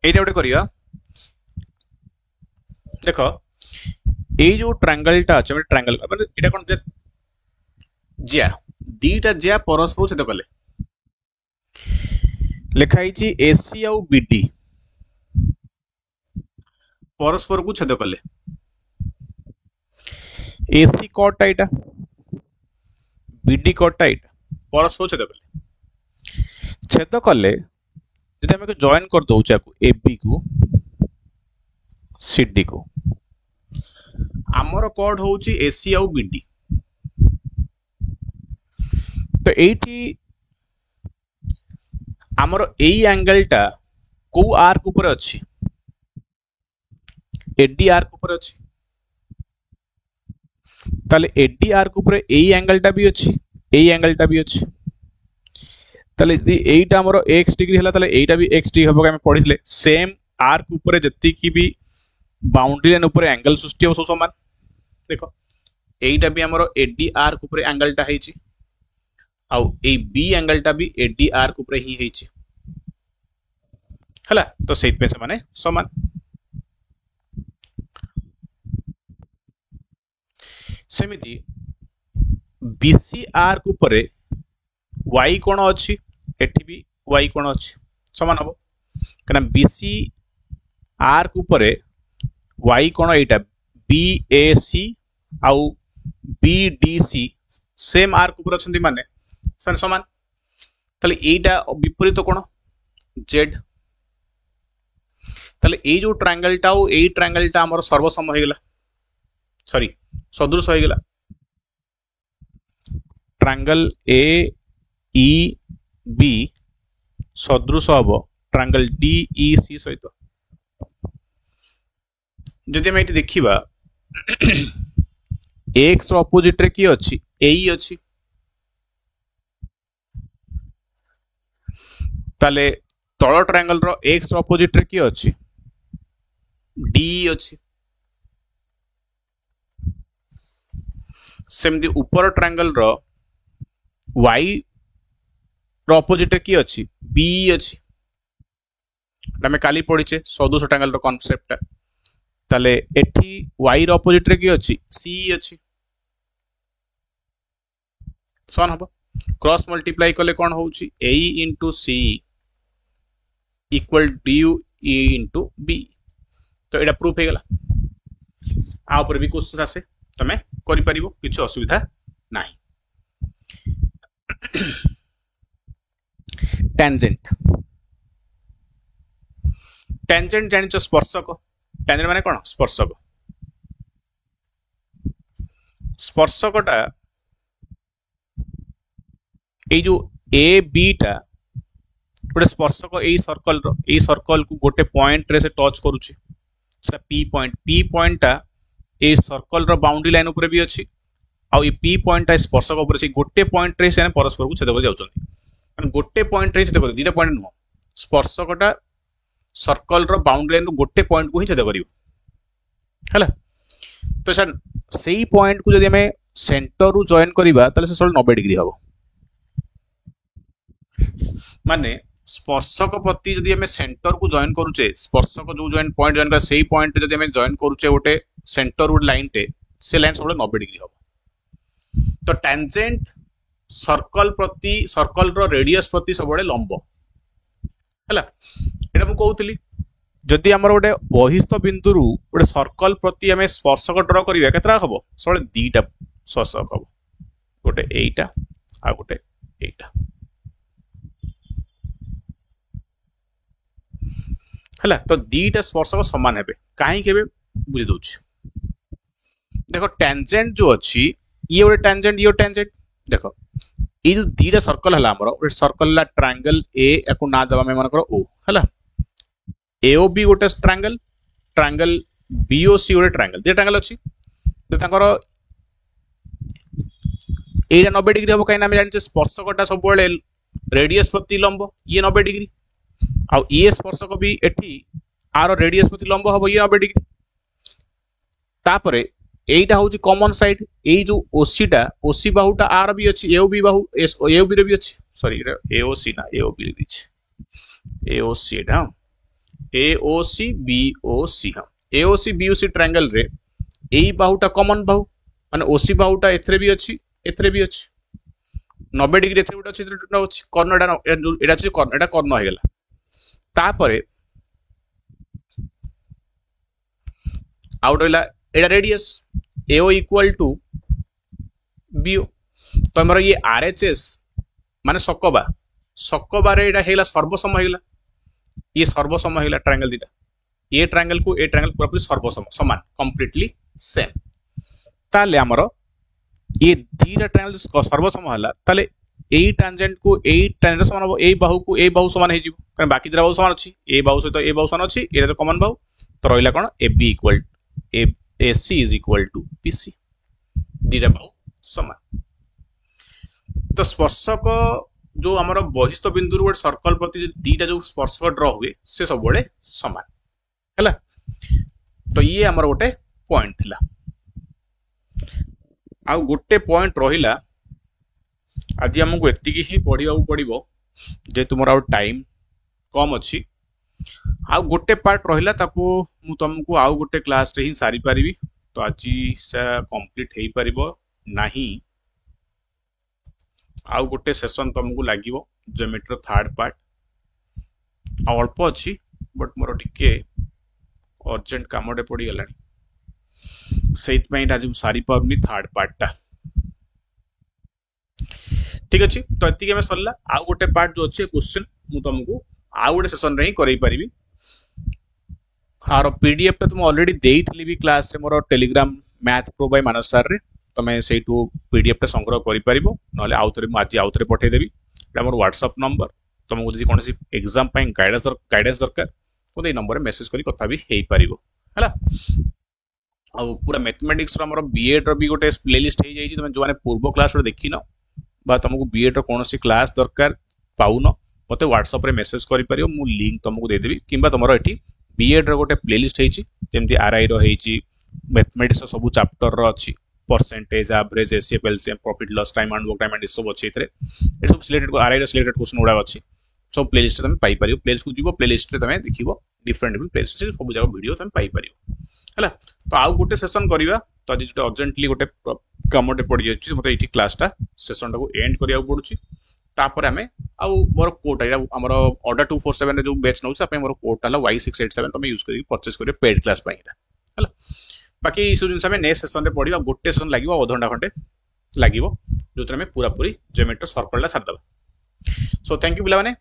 ये गोटे करिया देख ये जो ट्रायंगल टा अच्छे ट्रायंगल ये कौन ज्या दीटा ज्या परस्पर छेद कले लिखाई एसी आउ बीडी परस्पर को छेद कले एसी कटटा एटा बीडी कटटा एटा परस्पर छेद कले जब आम जॉइन कर दौचे एबी को सीडी को आमर कट हूँ एसी आउ बीडी तो एठी आमर एई एंगल टा को आर्क ऊपर अच्छी एडी आर्क ऊपर अच्छी ताले एडी आर्क ऊपर एई एंगल टा भी अच्छी एई एंगल टा भी अच्छी ताले यदि एईटा हमर x डिग्री हला ताले एईटा भी x डिग्री हबो हम पढिसले सेम आर्क ऊपर जति की भी बाउंड्री लाइन ऊपर एंगल सृष्टि हो समान देखो एईटा भी हमर एडी आर्क ऊपर एंगल टा हेची आउ ए बी एंगल टा भी एडी आर्क ऊपर ही हेची हला तो सेइत पे से माने समान सेमिति बीसी आर्क ऊपर y कोण अच्छी एठी भी y कोण अच्छी समान हबो कना बीसी आर्क ऊपर y कोण एटा BAC आउ BDC सेम आर्क ऊपर अछंती माने समान ताले एटा विपरीत कोण Z ताले ए जो ट्रायंगल टा ओ ए ट्रायंगल टा हमर सर्वसम हो गेला सॉरी सदृश हो गेला ट्रायंगल AEB सदृश हम ट्रायंगल DEC सहित जदि हम एटी देखिबा x ऑपोजिट रे की अछि AE अछि ताले तळ ट्रायंगल रो x ऑपोजिट रे की अछि DE अछि सेमदी ऊपर ट्रायंगल रो y रो ऑपोजिट रे की अछि BE अछि हमें काली पढिचे सदृश ट्रायंगल रो कांसेप्ट ताले एठी y रो ऑपोजिट रे की अछि CE अछि सन हबो क्रॉस मल्टीप्लाई कले कोन होउची AE into CE equal DUE into B तो एटा प्रूफ हे गला आ ऊपर भी क्वेश्चन आसे तमे करि परिबो किछ असुविधा नाही टेंजेंट टेंजेंट जानिछ स्पर्शक टेंजेंट माने कोन स्पर्शक स्पर्शकटा ए जो ए बी टा गोटे स्पर्शक ए सर्कल को गोटे पॉइंट रे से टच करूची से पी पॉइंट टा ए सर्कल रो बाउंड्री लाइन ऊपर भी अछि आ ए पी पॉइंट टा स्पर्शक ऊपर अछि गोटे पॉइंट रे से परस्पर को छेद कर जाउछन माने गोटे पॉइंट रे छेद कर दीटा पॉइंट नो स्पर्शकटा सर्कल रो बाउंड्री लाइन रो गोटे पॉइंट को ही छेद करिवो हला तो सर सेही पॉइंट को जदि हमें सेंटर रु जॉइन करिबा तले से 90 डिग्री हबो माने स्पर्शक प्रति जदि हमें सेंटर को जॉइन करूचे स्पर्शक जो जॉइन पॉइंट जॉइन कर सेही पॉइंट जदि हमें जॉइन करूचे गोटे सेंटर वुड लाइन टे से लाइन सब 90 डिग्री हबो तो टेंजेंट सर्कल रो रेडियस प्रति सब लंब हला एटा मु कहउतली जदि हमर गोटे बहिस्थ बिंदु रु गोटे सर्कल प्रति हमें स्पर्शक ड्रा करिया केतरा हबो सब दीटा स्पर्शक हबो गोटे एटा आ गोटे एटा हला तो दीटा स्पर्शक समान हेबे काहे केबे बुझि दोछ देखो टेंजेंट जो अछि ये गोटे टेंजेंट देखो ये जो दीटा सर्कल हला हमर गोटे सर्कल ला ट्रायंगल ए एको ना दबा में मन करो ओ हला AOB गोटे ट्रायंगल BOC गोटे ट्रायंगल दे ट्रायंगल अछि तो ताकर एटा 90 डिग्री हबो काइना हम जानि स्पर्शकटा सब बळे रेडियस प्रति लंब ये 90 डिग्री आ ये स्पर्शक भी एठी आरो रेडियस प्रति लंब हबो ये 90 डिग्री तापरे एटा होची कॉमन साइड ए जो OC बाहुटा आर भी अछि AOB बाहु AOB रे भी अछि सॉरी AOC ना AOB लिखि छी AOC एटा AOC BOC हम AOC BOC ट्रायंगल रे एई बाहुटा कॉमन बाहु माने OC बाहुटा एथरे भी अछि 90 डिग्री एथरे गोटे अछि कर्ण एटा अछि कर्ण एटा कर्ण हो गेला तापरे आउट होइला एटा radius AO equal to BO तो हमर ये आरएचएस माने सकबा सकबारे एटा हेला सर्वसम हेला ये सर्वसम हेला ट्रायंगल दिटा ये ट्रायंगल को ए ट्रायंगल पूरा पूरी सर्वसम समान कंप्लीटली सेम ताले हमर ये दीटा ट्रायंगल सर्वसम हला ताले एई टेंजेंट को एई टेंजेंट समान हो एई बाहु समान हे जिवो कारण बाकी दिरा बाहु समान अछि ए बाहु सहित ए बाहु समान अछि एटा तो कॉमन बाहु तो रहिला कोन AB equal AC is equal to BC दीटा बाहु समान तो स्पर्शक जो हमर बहिस्थ बिंदु गोटे सर्कल प्रति दीटा जो स्पर्शक ड्र हुए से सब बळे समान हैला तो ये हमर गोटे पॉइंट थिला आ गोटे पॉइंट रहिला आज हमको एतिकी ही पढ़िबा पड़िबो जे तुमरा टाइम कम अछि आ गोटे पार्ट रहिला ताको मु तुमको आ गोटे क्लास रे ही सारी पारिबी तो आज से कंप्लीट हेई पारिबो नाही आ गोटे सेशन तुमको लागिवो ज्योमेट्री थर्ड पार्ट आ अल्प अछि बट मोर टिके अर्जेंट कामडे पड़ी गलानी सेइत पई आज सारी पारनी थर्ड पार्ट टा ठीक अछि तो एतिके में सरला आ गोटे पार्ट जो अछि क्वेश्चन मु तुमको आ गोटे सेशन रे ही करई परिबी आरो पीडीएफ टा तुम ऑलरेडी देइथली भी क्लास रे मोर टेलीग्राम मैथ प्रो बाय मानस सर रे तमे सेइटू पीडीएफ टा संग्रह करि परिबो नले आउतरे मु आज आउतरे पठै देबी एटा मोर व्हाट्सएप नंबर तुमको जदि कोनसी एग्जाम पई गाइडेंस दरकार तो ए नंबर रे मेसेज करी कथा भी हेई परिबो हला आ पूरा मैथमेटिक्स रो हमर बीएड रो भी गोटे प्लेलिस्ट हे जाई छी तमे जो माने पूर्व क्लास रो देखिनो बा तुमको बीएड रो कोनसी क्लास दरकार पाउनो मते व्हाट्सएप रे मेसेज करि परिबो मु लिंक तुमको दे देबी किंबा तुमरो एठी बीएड रो गोटे प्लेलिस्ट हे छी जेमति आरआई रो हे छी मैथमेटिक्स सब चैप्टर रो अछि percentage average HCF LCM profit loss time and work time and सब अछि एतरे ए सब सिलेक्टेड आरआई रो सिलेक्टेड क्वेश्चन उडा अछि सब प्लेलिस्ट तुम पाई परिबो प्लेलिस्ट को जीवो प्लेलिस्ट रे तुम देखिबो डिफरेंट प्लेलिस्ट से सब जगह वीडियो तुम पाई परिबो हला तो आउ गोटे सेशन करिवा तो आज जो अर्जेंटली गोटे कामटे पड़ जाय मते एठी क्लास टा सेशन को एंड करिया पड़ुची तापर हमें आउ मोर कोड एटा हमर ऑर्डर 247 रे जो बैच नौ से मोर कोड टाला Y687 तुम यूज करी परचेस करियो पेड क्लास पई एटा हला बाकी इस जिनस हमें नेक्स्ट सेशन रे पढिबा गोटे सेशन लागिवो आधा घंटा खंडे लागिवो जोतरे में पूरा पूरी ज्योमेट्री सर्कल ला सार दबा सो थैंक यू पिला माने